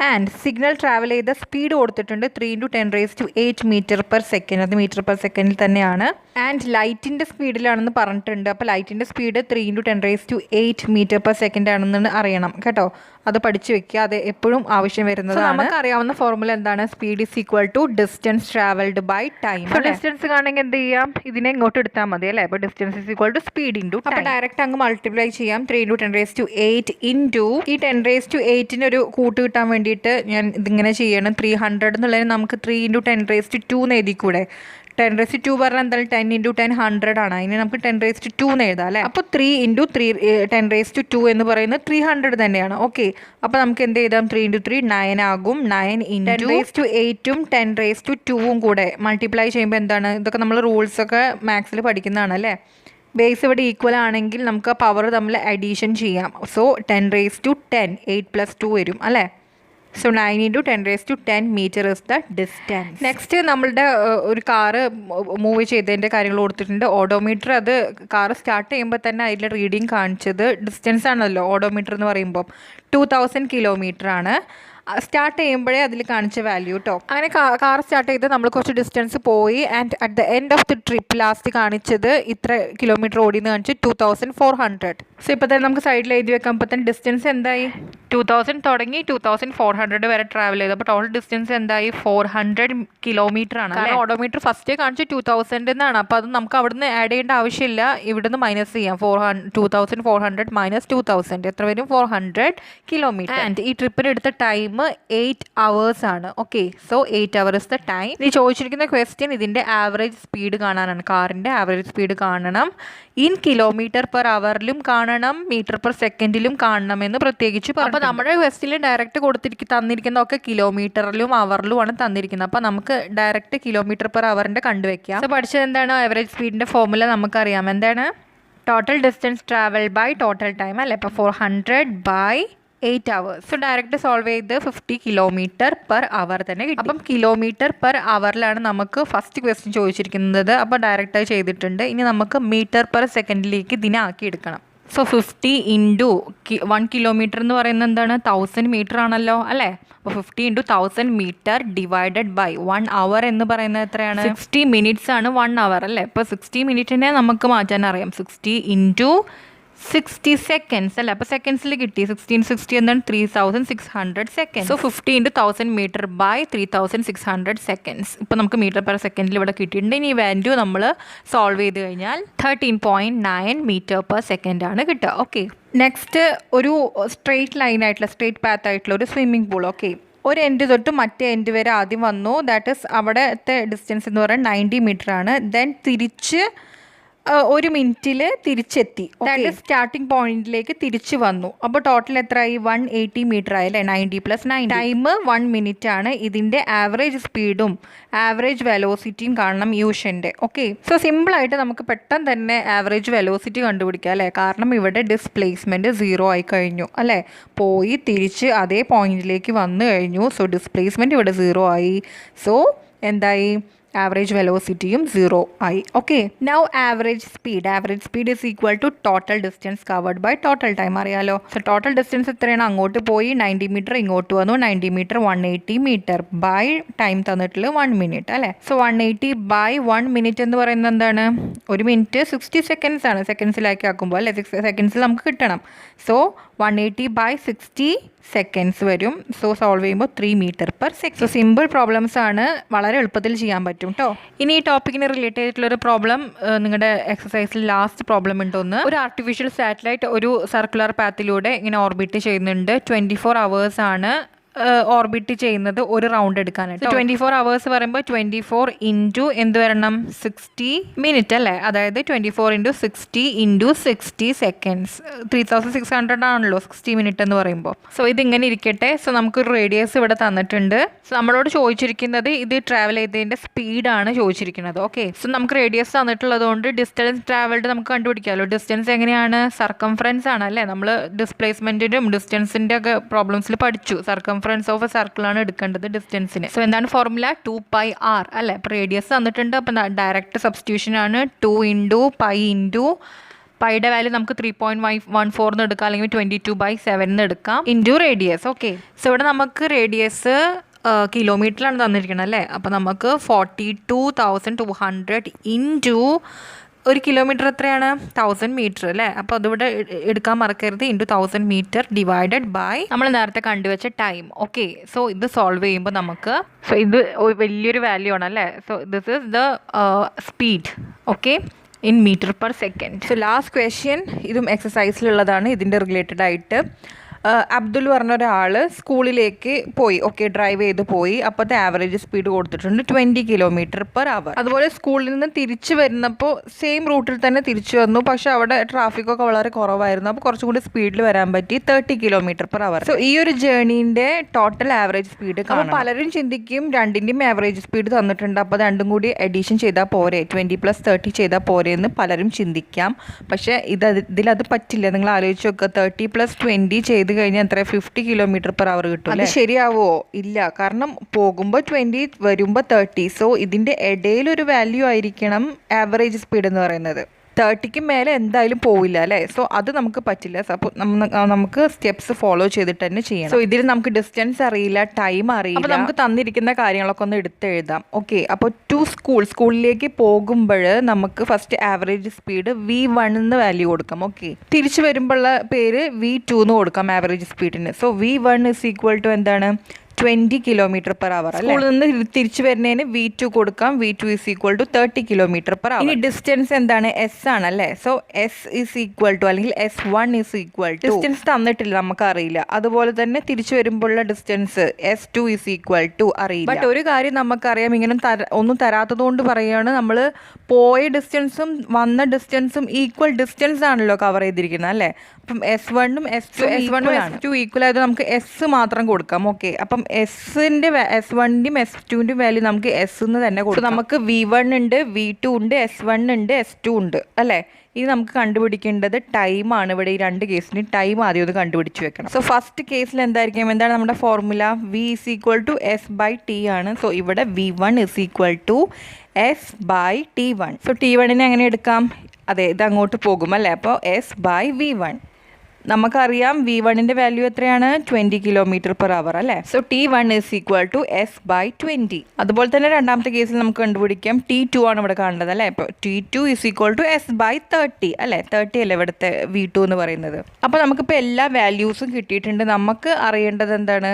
ആൻഡ് സിഗ്നൽ ട്രാവൽ ചെയ്ത സ്പീഡ് കൊടുത്തിട്ടുണ്ട് 3 × 10⁸ മീറ്റർ പെർ സെക്കൻഡ്. അത് മീറ്റർ പെർ സെക്കൻഡിൽ തന്നെയാണ്. ആൻഡ് ലൈറ്റിൻ്റെ സ്പീഡിലാണെന്ന് പറഞ്ഞിട്ടുണ്ട്. അപ്പോൾ ലൈറ്റിൻ്റെ സ്പീഡ് 3 × 10⁸ മീറ്റർ പെർ സെക്കൻഡ് ആണെന്ന് അറിയണം കേട്ടോ. അത് പഠിച്ചു വെക്കുക, അത് എപ്പോഴും ആവശ്യം വരുന്നത്. നമുക്കറിയാവുന്ന ഫോർമുല എന്താണ്, speed is equal to distance travelled by time. Distance കാണണമെങ്കിൽ എന്ത് ചെയ്യാം, ഇതിനെ ഇങ്ങോട്ട് എടുത്താൽ മതി അല്ലേ. അപ്പോൾ distance is equal to speed into. അപ്പോൾ ഡയറക്റ്റ് അങ്ങ് മൾട്ടിപ്ലൈ ചെയ്യാം. 3 × 10⁸ ഇൻറ്റു ഈ 10⁸ ഒരു കൂട്ട് കിട്ടാൻ വേണ്ടിയിട്ട് ഞാൻ ഇതിങ്ങനെ ചെയ്യണം. 300 എന്നുള്ളതിന് നമുക്ക് 3 × 10⁻² എന്ന് എഴുതിക്കൂടെ. 10⁻² പറഞ്ഞാൽ എന്തായാലും 10 × 10 100 ആണ്. അതിന് നമുക്ക് 10⁻² എന്ന് എഴുതാം അല്ലേ. അപ്പോൾ 3 × 10⁻² എന്ന് പറയുന്നത് 300 തന്നെയാണ്. ഓക്കെ, അപ്പോൾ നമുക്ക് എന്ത് എഴുതാം, 3 × 3 9 ആകും. 9 × 10⁸ 10⁻²ഉം കൂടെ മൾട്ടിപ്ലൈ ചെയ്യുമ്പോൾ എന്താണ്, ഇതൊക്കെ നമ്മൾ റൂൾസൊക്കെ മാത്സിൽ പഠിക്കുന്നതാണ് അല്ലേ. ബേസ് ഇവിടെ ഈക്വൽ ആണെങ്കിൽ നമുക്ക് പവർ തമ്മിൽ അഡീഷൻ ചെയ്യാം. സോ 10⁻10 8 + 2 വരും അല്ലേ. So 9 × 10⁻10 metre is the distance. Next നമ്മളുടെ ഒരു കാറ് മൂവ് ചെയ്തതിൻ്റെ കാര്യങ്ങൾ കൊടുത്തിട്ടുണ്ട്. ഓഡോമീറ്റർ, അത് കാറ് സ്റ്റാർട്ട് ചെയ്യുമ്പോൾ തന്നെ അതിൽ റീഡിങ് കാണിച്ചത് ഡിസ്റ്റൻസ് ആണല്ലോ ഓഡോമീറ്റർ എന്ന് പറയുമ്പോൾ 2000 കിലോമീറ്റർ ആണ്. സ്റ്റാർട്ട് ചെയ്യുമ്പോഴേ അതിൽ കാണിച്ച വാല്യൂ കേട്ടോ. അങ്ങനെ കാർ സ്റ്റാർട്ട് ചെയ്ത് നമ്മൾ കുറച്ച് ഡിസ്റ്റൻസ് പോയി. And at the end of the trip last കാണിച്ചത് ഇത്ര കിലോമീറ്റർ ഓടിയെന്ന് കാണിച്ച് 2400. സോ ഇപ്പോൾ തന്നെ നമുക്ക് സൈഡിൽ എഴുതി വെക്കാം. അപ്പോൾ തന്നെ ഡിസ്റ്റൻസ് എന്തായി, 2000 തുടങ്ങി 2400 വരെ ട്രാവൽ ചെയ്തു. അപ്പോൾ ടോട്ടൽ ഡിസ്റ്റൻസ് എന്തായി, 400 കിലോമീറ്റർ ആണ്. കാരണം ഓഡോമീറ്റർ ഫസ്റ്റേ കാണിച്ച് 2000 എന്നാണ്. അപ്പോൾ അത് നമുക്ക് അവിടുന്ന് ആഡ് ചെയ്യേണ്ട ആവശ്യമില്ല, ഇവിടുന്ന് മൈനസ് ചെയ്യാം. 2400 മൈനസ് 2000 എത്ര വരും, 400 കിലോമീറ്റർ. ആൻഡ് ഈ ട്രിപ്പിന് എടുത്ത ടൈം 8 hours ആണ്. Okay, so 8 hours the time. ഇത് ചോദിച്ചിരിക്കുന്ന ക്വസ്റ്റ്യൻ ഇതിൻ്റെ ആവറേജ് സ്പീഡ് കാണാനാണ്. കാറിൻ്റെ ആവറേജ് സ്പീഡ് കാണണം. ഇൻ കിലോമീറ്റർ പെർ അവറിലും കാണണം, മീറ്റർ പെർ സെക്കൻഡിലും കാണണമെന്ന് പ്രത്യേകിച്ച് പറഞ്ഞു. അപ്പോൾ നമ്മുടെ ക്വസ്റ്റ്യനിൽ ഡയറക്റ്റ് തന്നിരിക്കുന്നതൊക്കെ കിലോമീറ്ററിലും അവറിലുമാണ് തന്നിരിക്കുന്നത്. അപ്പോൾ നമുക്ക് ഡയറക്റ്റ് കിലോമീറ്റർ പെർ അവറിൻ്റെ കണ്ടുവയ്ക്കാം. സോ പഠിച്ചത് എന്താണ്, ആവറേജ് സ്പീഡിൻ്റെ ഫോർമുല നമുക്കറിയാം. എന്താണ്, total distance travel by total time അല്ലേ. അപ്പോൾ 400 by 8 hours. So direct solve ചെയ്ത് 50 കിലോമീറ്റർ പെർ അവർ തന്നെ കിട്ടും. അപ്പം കിലോമീറ്റർ പെർ അവറിലാണ് നമുക്ക് ഫസ്റ്റ് ക്വസ്റ്റ്യൻ ചോദിച്ചിരിക്കുന്നത്. അപ്പോൾ ഡയറക്റ്റായി ചെയ്തിട്ടുണ്ട്. ഇനി നമുക്ക് മീറ്റർ പെർ സെക്കൻഡിലേക്ക് ഇതിനെ ആക്കി എടുക്കണം. സോ 50 ഇൻറ്റു 1 കിലോമീറ്റർ എന്ന് പറയുന്നത് എന്താണ് 1000 മീറ്റർ ആണല്ലോ അല്ലേ. അപ്പോൾ 50 ഇൻറ്റു 1000 മീറ്റർ ഡിവൈഡഡ് ബൈ 1 അവർ എന്ന് പറയുന്നത് എത്രയാണ്? 60 മിനിറ്റ്സ് ആണ് 1 അവർ അല്ലേ. അപ്പോൾ 60 മിനിറ്റിനെ നമുക്ക് മാറ്റാൻ അറിയാം. 60 ഇൻറ്റു 60 സെക്കൻഡ്സ് അല്ലേ. അപ്പോൾ സെക്കൻഡ്സിൽ കിട്ടി. 1660 എന്താണ്? 3600 seconds. So 50 into 1000 metre by 3600 seconds. ഇപ്പോൾ നമുക്ക് മീറ്റർ പെർ സെക്കൻഡിൽ ഇവിടെ കിട്ടിയിട്ടുണ്ട്. ഇനി ഈ വാല്യൂ നമ്മൾ സോൾവ് ചെയ്ത് കഴിഞ്ഞാൽ 13.9 മീറ്റർ പെർ സെക്കൻഡ് ആണ് കിട്ടുക. ഓക്കെ, നെക്സ്റ്റ് ഒരു സ്ട്രെയിറ്റ് ലൈൻ ആയിട്ടുള്ള സ്ട്രെയിറ്റ് പാത്ത് ആയിട്ടുള്ള ഒരു സ്വിമ്മിംഗ് പൂൾ. ഓക്കെ, ഒരു എൻഡ് തൊട്ട് മറ്റേ എൻഡ് വരെ ആദ്യം വന്നു. ദാറ്റ് ഈസ് അവിടുത്തെ ഡിസ്റ്റൻസ് എന്ന് പറയുന്നത് 90 മീറ്റർ ആണ്. ദെൻ തിരിച്ച് 1 മിനിറ്റിൽ തിരിച്ചെത്തി. ദാറ്റ് ഈസ് സ്റ്റാർട്ടിംഗ് പോയിന്റിലേക്ക് തിരിച്ച് വന്നു. അപ്പോൾ ടോട്ടൽ എത്രയായി? 180 മീറ്റർ ആയി അല്ലേ. 90 + 90. ടൈം 1 മിനിറ്റ് ആണ്. ഇതിൻ്റെ ആവറേജ് സ്പീഡും ആവറേജ് വെലോസിറ്റിയും കാണണം യൂഷൻ്റെ. ഓക്കെ, സോ സിമ്പിളായിട്ട് നമുക്ക് പെട്ടെന്ന് തന്നെ ആവറേജ് വെലോസിറ്റി കണ്ടുപിടിക്കാം അല്ലേ. കാരണം ഇവിടെ ഡിസ്പ്ലേസ്മെൻറ്റ് 0 ആയി കഴിഞ്ഞു അല്ലേ. പോയി തിരിച്ച് അതേ പോയിന്റിലേക്ക് വന്നു കഴിഞ്ഞു. സോ ഡിസ്പ്ലേസ്മെൻറ്റ് ഇവിടെ 0 ആയി. സോ എന്തായി? ആവറേജ് വെലോസിറ്റിയും 0 ആയി. Okay, now average speed is equal to total distance covered by total time. അറിയാലോ. സോ ടോട്ടൽ ഡിസ്റ്റൻസ് എത്രയാണ്? അങ്ങോട്ട് പോയി 90 മീറ്റർ, ഇങ്ങോട്ട് വന്നു 90 മീറ്റർ, 180 മീറ്റർ ബൈ ടൈം തന്നിട്ടുള്ള 1 മിനിറ്റ് അല്ലേ. സോ 180 ബൈ 1 മിനിറ്റ് എന്ന് പറയുന്നത് എന്താണ്? 1 മിനിറ്റ് 60 സെക്കൻഡ്സ് ആണ്. സെക്കൻഡ്സിലാക്കി ആക്കുമ്പോൾ അല്ലേ, 6 സെക്കൻഡ്സിൽ നമുക്ക് കിട്ടണം. സോ 180 ബൈ 60 സെക്കൻഡ്സ് വരും. സോ സോൾവ് ചെയ്യുമ്പോൾ 3 metre per second. So simple problems ആണ്, വളരെ എളുപ്പത്തിൽ ചെയ്യാൻ പറ്റും കേട്ടോ. ഇനി ഈ ടോപ്പിക്കിന് റിലേറ്റഡ് ആയിട്ടുള്ളൊരു പ്രോബ്ലം നിങ്ങളുടെ എക്സസൈസിൽ ലാസ്റ്റ് പ്രോബ്ലം ഉണ്ടോന്ന്. ഒരു ആർട്ടിഫിഷ്യൽ സാറ്റലൈറ്റ് ഒരു സർക്കുലർ പാത്തിലൂടെ ഇങ്ങനെ ഓർബിറ്റ് ചെയ്യുന്നുണ്ട്. 24 hours ആണ് ഓർബിറ്റ് ചെയ്യുന്നത് ഒരു റൗണ്ട് എടുക്കാനായിട്ട്. 24 hours പറയുമ്പോൾ 24 ഇൻറ്റു എന്ത് വരണം? 60 മിനിറ്റ് അല്ലേ. അതായത് 24 ഇൻറ്റു 60 ഇൻറ്റു 60 സെക്കൻഡ്സ്. 3600 ആണല്ലോ 60 മിനിറ്റ് എന്ന് പറയുമ്പോൾ. സോ ഇതിങ്ങനെ ഇരിക്കട്ടെ. സോ നമുക്കൊരു റേഡിയസ് ഇവിടെ തന്നിട്ടുണ്ട്. സോ നമ്മളോട് ചോദിച്ചിരിക്കുന്നത് ഇത് ട്രാവൽ ചെയ്തതിൻ്റെ സ്പീഡാണ് ചോദിച്ചിരിക്കുന്നത്. ഓക്കെ, സോ നമുക്ക് റേഡിയസ് തന്നിട്ടുള്ളത് കൊണ്ട് ഡിസ്റ്റൻസ് ട്രാവൽഡ് നമുക്ക് കണ്ടുപിടിക്കാമല്ലോ. ഡിസ്റ്റൻസ് എങ്ങനെയാണ്? സർക്കംഫറൻസ് ആണ് അല്ലേ. നമ്മൾ ഡിസ്പ്ലേസ്മെൻറ്റിൻ്റെയും ഡിസ്റ്റൻസിൻ്റെ ഒക്കെ പ്രോബ്ലംസിൽ പഠിച്ചു. സർക്കംഫറൻസ് ഓഫ് എ സർക്കിളാണ് എടുക്കേണ്ടത് ഡിസ്റ്റൻസിന്. സോ എന്താണ് ഫോർമുല? 2πr അല്ലേ. അപ്പോൾ റേഡിയസ് തന്നിട്ടുണ്ട്. അപ്പം ഡയറക്റ്റ് സബ്സ്റ്റിറ്റ്യൂഷൻ ആണ്. 2 ഇൻറ്റു പൈ ഇൻറ്റു പൈയുടെ വാല്യൂ നമുക്ക് 3.14 എന്ന് എടുക്കാം, അല്ലെങ്കിൽ 22/7 എന്ന് എടുക്കാം, ഇൻറ്റു റേഡിയസ്. ഓക്കെ, സോ ഇവിടെ നമുക്ക് റേഡിയസ് കിലോമീറ്ററിലാണ് തന്നിരിക്കുന്നത് അല്ലേ. അപ്പോൾ നമുക്ക് 42,200 ഇൻറ്റു 1 കിലോമീറ്റർ എത്രയാണ്? 1000 മീറ്റർ അല്ലേ. അപ്പോൾ അതിവിടെ എടുക്കാൻ മറക്കരുത്. ഇൻറ്റു 1000 മീറ്റർ ഡിവൈഡഡ് ബൈ നമ്മൾ നേരത്തെ കണ്ടുവച്ച ടൈം. ഓക്കെ, സോ ഇത് സോൾവ് ചെയ്യുമ്പോൾ നമുക്ക് ഇത് വലിയൊരു വാല്യൂ ആണ് അല്ലേ. So this is the speed. Okay, in metre per second. So last question ഇതും എക്സസൈസിലുള്ളതാണ്. ഇതിൻ്റെ റിലേറ്റഡ് ആയിട്ട് അബ്ദുൽ പറഞ്ഞ ഒരാൾ സ്കൂളിലേക്ക് പോയി. ഓക്കെ, ഡ്രൈവ് ചെയ്ത് പോയി. അപ്പോഴത്തെ ആവറേജ് സ്പീഡ് കൊടുത്തിട്ടുണ്ട് 20 km/h. അതുപോലെ സ്കൂളിൽ നിന്ന് തിരിച്ചു വരുന്നപ്പോൾ സെയിം റൂട്ടിൽ തന്നെ തിരിച്ചു വന്നു. പക്ഷെ അവിടെ ട്രാഫിക്കൊക്കെ വളരെ കുറവായിരുന്നു. അപ്പോൾ കുറച്ചും കൂടി സ്പീഡിൽ വരാൻ പറ്റി, 30 km/h. സോ ഈ ഒരു ജേർണീൻ്റെ ടോട്ടൽ ആവറേജ് സ്പീഡ് കാണാം. പലരും ചിന്തിക്കും രണ്ടിൻ്റെയും ആവറേജ് സ്പീഡ് തന്നിട്ടുണ്ട്, അപ്പോൾ രണ്ടും കൂടി എഡീഷൻ ചെയ്താൽ പോരെ, 20 + 30 ചെയ്താൽ പോരെ എന്ന് പലരും ചിന്തിക്കാം. പക്ഷേ ഇതിലത് പറ്റില്ല. നിങ്ങൾ ആലോചിച്ച് നോക്കുക, 30 + 20 ചെയ്ത് കഴിഞ്ഞാൽ എത്ര? 50 km/h കിട്ടും. അത് ശരിയാവോ? ഇല്ല. കാരണം പോകുമ്പോൾ 20, വരുമ്പോൾ 30. സോ ഇതിൻ്റെ ഇടയിലൊരു വാല്യൂ ആയിരിക്കണം ആവറേജ് സ്പീഡ് എന്ന് പറയുന്നത്. 30ക്ക് മേലെ എന്തായാലും പോവില്ല അല്ലേ. സോ അത് നമുക്ക് പറ്റില്ല. അപ്പോൾ നമുക്ക് സ്റ്റെപ്സ് ഫോളോ ചെയ്തിട്ട് തന്നെ ചെയ്യണം. സോ ഇതിൽ നമുക്ക് ഡിസ്റ്റൻസ് അറിയില്ല, ടൈം അറിയില്ല. അപ്പോൾ നമുക്ക് തന്നിരിക്കുന്ന കാര്യങ്ങളൊക്കെ ഒന്ന് എടുത്തെഴുതാം. ഓക്കെ, അപ്പോൾ സ്കൂളിലേക്ക് പോകുമ്പോൾ നമുക്ക് ഫസ്റ്റ് ആവറേജ് സ്പീഡ് V1 എന്ന് വാല്യൂ കൊടുക്കാം. ഓക്കെ, തിരിച്ചു വരുമ്പോഴുള്ള പേര് V2 എന്ന് കൊടുക്കാം ആവറേജ് സ്പീഡിന്. സോ V1 = എന്താണ്? 20 km/h. സ്കൂളിൽ നിന്ന് തിരിച്ചു വരുന്നതിന് V2 കൊടുക്കാം. V2 = 30 km/h. ഇനി ഡിസ്റ്റൻസ് എന്താണ്? S ആണല്ലേ. സോ S = അല്ലെങ്കിൽ S1 = ഡിസ്റ്റൻസ് തന്നിട്ടില്ല, നമുക്കറിയില്ല. അതുപോലെ തന്നെ തിരിച്ചു വരുമ്പോഴുള്ള ഡിസ്റ്റൻസ് S2 = അറിയില്ല. ബട്ട് ഒരു കാര്യം നമുക്കറിയാം, ഇങ്ങനെ ഒന്നും തരാത്തത് കൊണ്ട് പറയുകയാണ്, നമ്മൾ പോയ ഡിസ്റ്റൻസും വന്ന ഡിസ്റ്റൻസും ഈക്വൽ ഡിസ്റ്റൻസ് ആണല്ലോ കവർ ചെയ്തിരിക്കുന്നത് അല്ലേ. അപ്പം S1 ഉം S2 ഈക്വൽ ആയത് നമുക്ക് S മാത്രം കൊടുക്കാം. ഓക്കെ, അപ്പം S1ൻ്റെയും S2ൻ്റെയും വാല്യൂ നമുക്ക് S എന്ന് തന്നെ കൊടുക്കാം. നമുക്ക് V1 ഉണ്ട്, V2 ഉണ്ട്, S1 ഉണ്ട്, S2 ഉണ്ട് അല്ലേ. ഇനി നമുക്ക് കണ്ടുപിടിക്കേണ്ടത് ടൈമാണ്. ഇവിടെ ഈ രണ്ട് കേസിന് ടൈം ആദ്യം ഒന്ന് കണ്ടുപിടിച്ച് വെക്കണം. സോ ഫസ്റ്റ് കേസിൽ എന്തായിരിക്കും? എന്താണ് നമ്മുടെ ഫോർമുല? V = S/T ആണ്. സോ ഇവിടെ V1 = S/T1. സോ T1 എങ്ങനെ എടുക്കാം? അതെ, ഇത് അങ്ങോട്ട് പോകും അല്ലേ. അപ്പോൾ S/V1. നമുക്കറിയാം V1 വാല്യൂ എത്രയാണ്? 20 km/h അല്ലേ. So T1 = S/20. അതുപോലെ തന്നെ രണ്ടാമത്തെ കേസിൽ നമുക്ക് കണ്ടുപിടിക്കാം. T2 ആണ് ഇവിടെ കാണേണ്ടത് അല്ലേ. അപ്പോൾ T2 = S/30 അല്ലേ. 30 അല്ലേ ഇവിടുത്തെ V2 എന്ന് പറയുന്നത്. അപ്പോൾ നമുക്കിപ്പോൾ എല്ലാ വാല്യൂസും കിട്ടിയിട്ടുണ്ട്. നമുക്ക് അറിയേണ്ടത് എന്താണ്?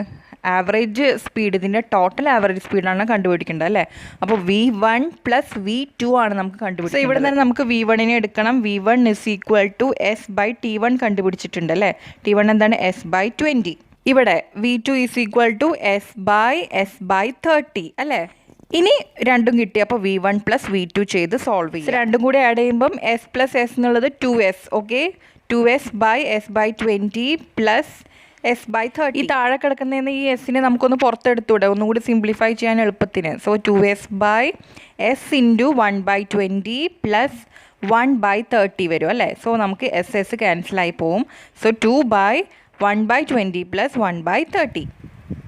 ആവറേജ് സ്പീഡ്, ഇതിൻ്റെ ടോട്ടൽ ആവറേജ് സ്പീഡാണ് കണ്ടുപിടിക്കേണ്ടത് അല്ലേ. അപ്പോൾ V1 + V2 ആണ് നമുക്ക് കണ്ടുപിടിച്ചത്. ഇവിടെ തന്നെ നമുക്ക് V1 എടുക്കണം. V1 = S/T1 കണ്ടുപിടിച്ചിട്ടുണ്ട് അല്ലേ. T1 എന്താണ്? S/20. ഇവിടെ V2 = S/30 അല്ലേ. ഇനി രണ്ടും കിട്ടി. അപ്പോൾ V1 + V2 ചെയ്ത് സോൾവ് ചെയ്യും. രണ്ടും കൂടി ആഡ് ചെയ്യുമ്പം S + S എന്നുള്ളത് 2S. Okay, 2S/S/20 + S/30. ഈ താഴെ കിടക്കുന്നതിന് ഈ എസ്സിനെ നമുക്കൊന്ന് പുറത്തെടുത്തൂടെ, ഒന്നും കൂടി സിംപ്ലിഫൈ ചെയ്യാൻ എളുപ്പത്തിന്. സോ 2S/S × 1/20 + 1/30 വരും അല്ലേ. സോ നമുക്ക് SS ക്യാൻസലായി പോവും. സോ 2/1/20 + 1/30.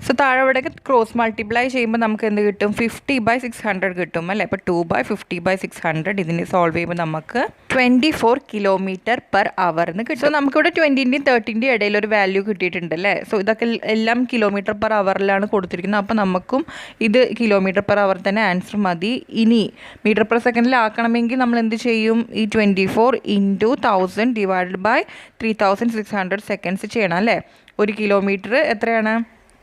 സോ താഴെ ഇവിടെ ക്രോസ് മൾട്ടിപ്ലൈ ചെയ്യുമ്പോൾ നമുക്ക് എന്ത് കിട്ടും? 50/600 കിട്ടും അല്ലേ. അപ്പോൾ 2/50/600 ഇതിന് സോൾവ് ചെയ്യുമ്പോൾ നമുക്ക് 24 km/h എന്ന് കിട്ടും. സോ നമുക്കിവിടെ 20-ൻ്റെയും 30-ൻ്റെയും ഇടയിൽ ഒരു വാല്യൂ കിട്ടിയിട്ടുണ്ട് അല്ലേ. സോ ഇതൊക്കെ എല്ലാം km/h കൊടുത്തിരിക്കുന്നത്. അപ്പോൾ നമുക്കും ഇത് km/h തന്നെ ആൻസർ മതി. ഇനി മീറ്റർ/സെക്കൻഡിൽ ആക്കണമെങ്കിൽ നമ്മൾ എന്ത് ചെയ്യും? ഈ 24 × 1000 / 3600 സെക്കൻഡ്സ് ചെയ്യണം അല്ലേ. 1 കിലോമീറ്റർ എത്രയാണ്?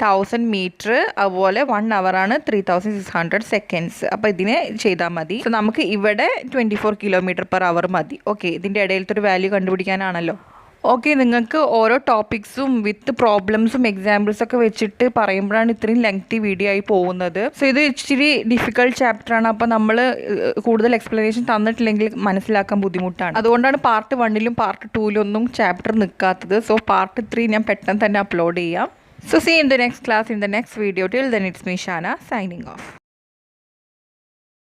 1000 മീറ്റർ. അതുപോലെ 1 hour ആണ് 3600 സെക്കൻഡ്സ്. അപ്പോൾ ഇതിനെ ചെയ്താൽ മതി. സോ നമുക്ക് ഇവിടെ 24 km/h മതി. ഓക്കെ, ഇതിൻ്റെ ഇടയിലത്തെ ഒരു വാല്യൂ കണ്ടുപിടിക്കാനാണല്ലോ. ഓക്കെ, നിങ്ങൾക്ക് ഓരോ ടോപ്പിക്സും വിത്ത് പ്രോബ്ലംസും എക്സാമ്പിൾസൊക്കെ വെച്ചിട്ട് പറയുമ്പോഴാണ് ഇത്രയും ലെങ്തി വീഡിയോ ആയി പോകുന്നത്. സോ ഇത് ഇച്ചിരി ഡിഫിക്കൽട്ട് ചാപ്റ്ററാണ്. അപ്പോൾ നമ്മൾ കൂടുതൽ എക്സ്പ്ലനേഷൻ തന്നിട്ടില്ലെങ്കിൽ മനസ്സിലാക്കാൻ ബുദ്ധിമുട്ടാണ്. അതുകൊണ്ടാണ് പാർട്ട് 1-ലും പാർട്ട് 2-ലും ഒന്നും ചാപ്റ്റർ നിൽക്കാത്തത്. സോ പാർട്ട് 3 ഞാൻ പെട്ടെന്ന് തന്നെ അപ്ലോഡ് ചെയ്യാം. So see you in the next class, in the next video. Till then, it's me, Shana, signing off.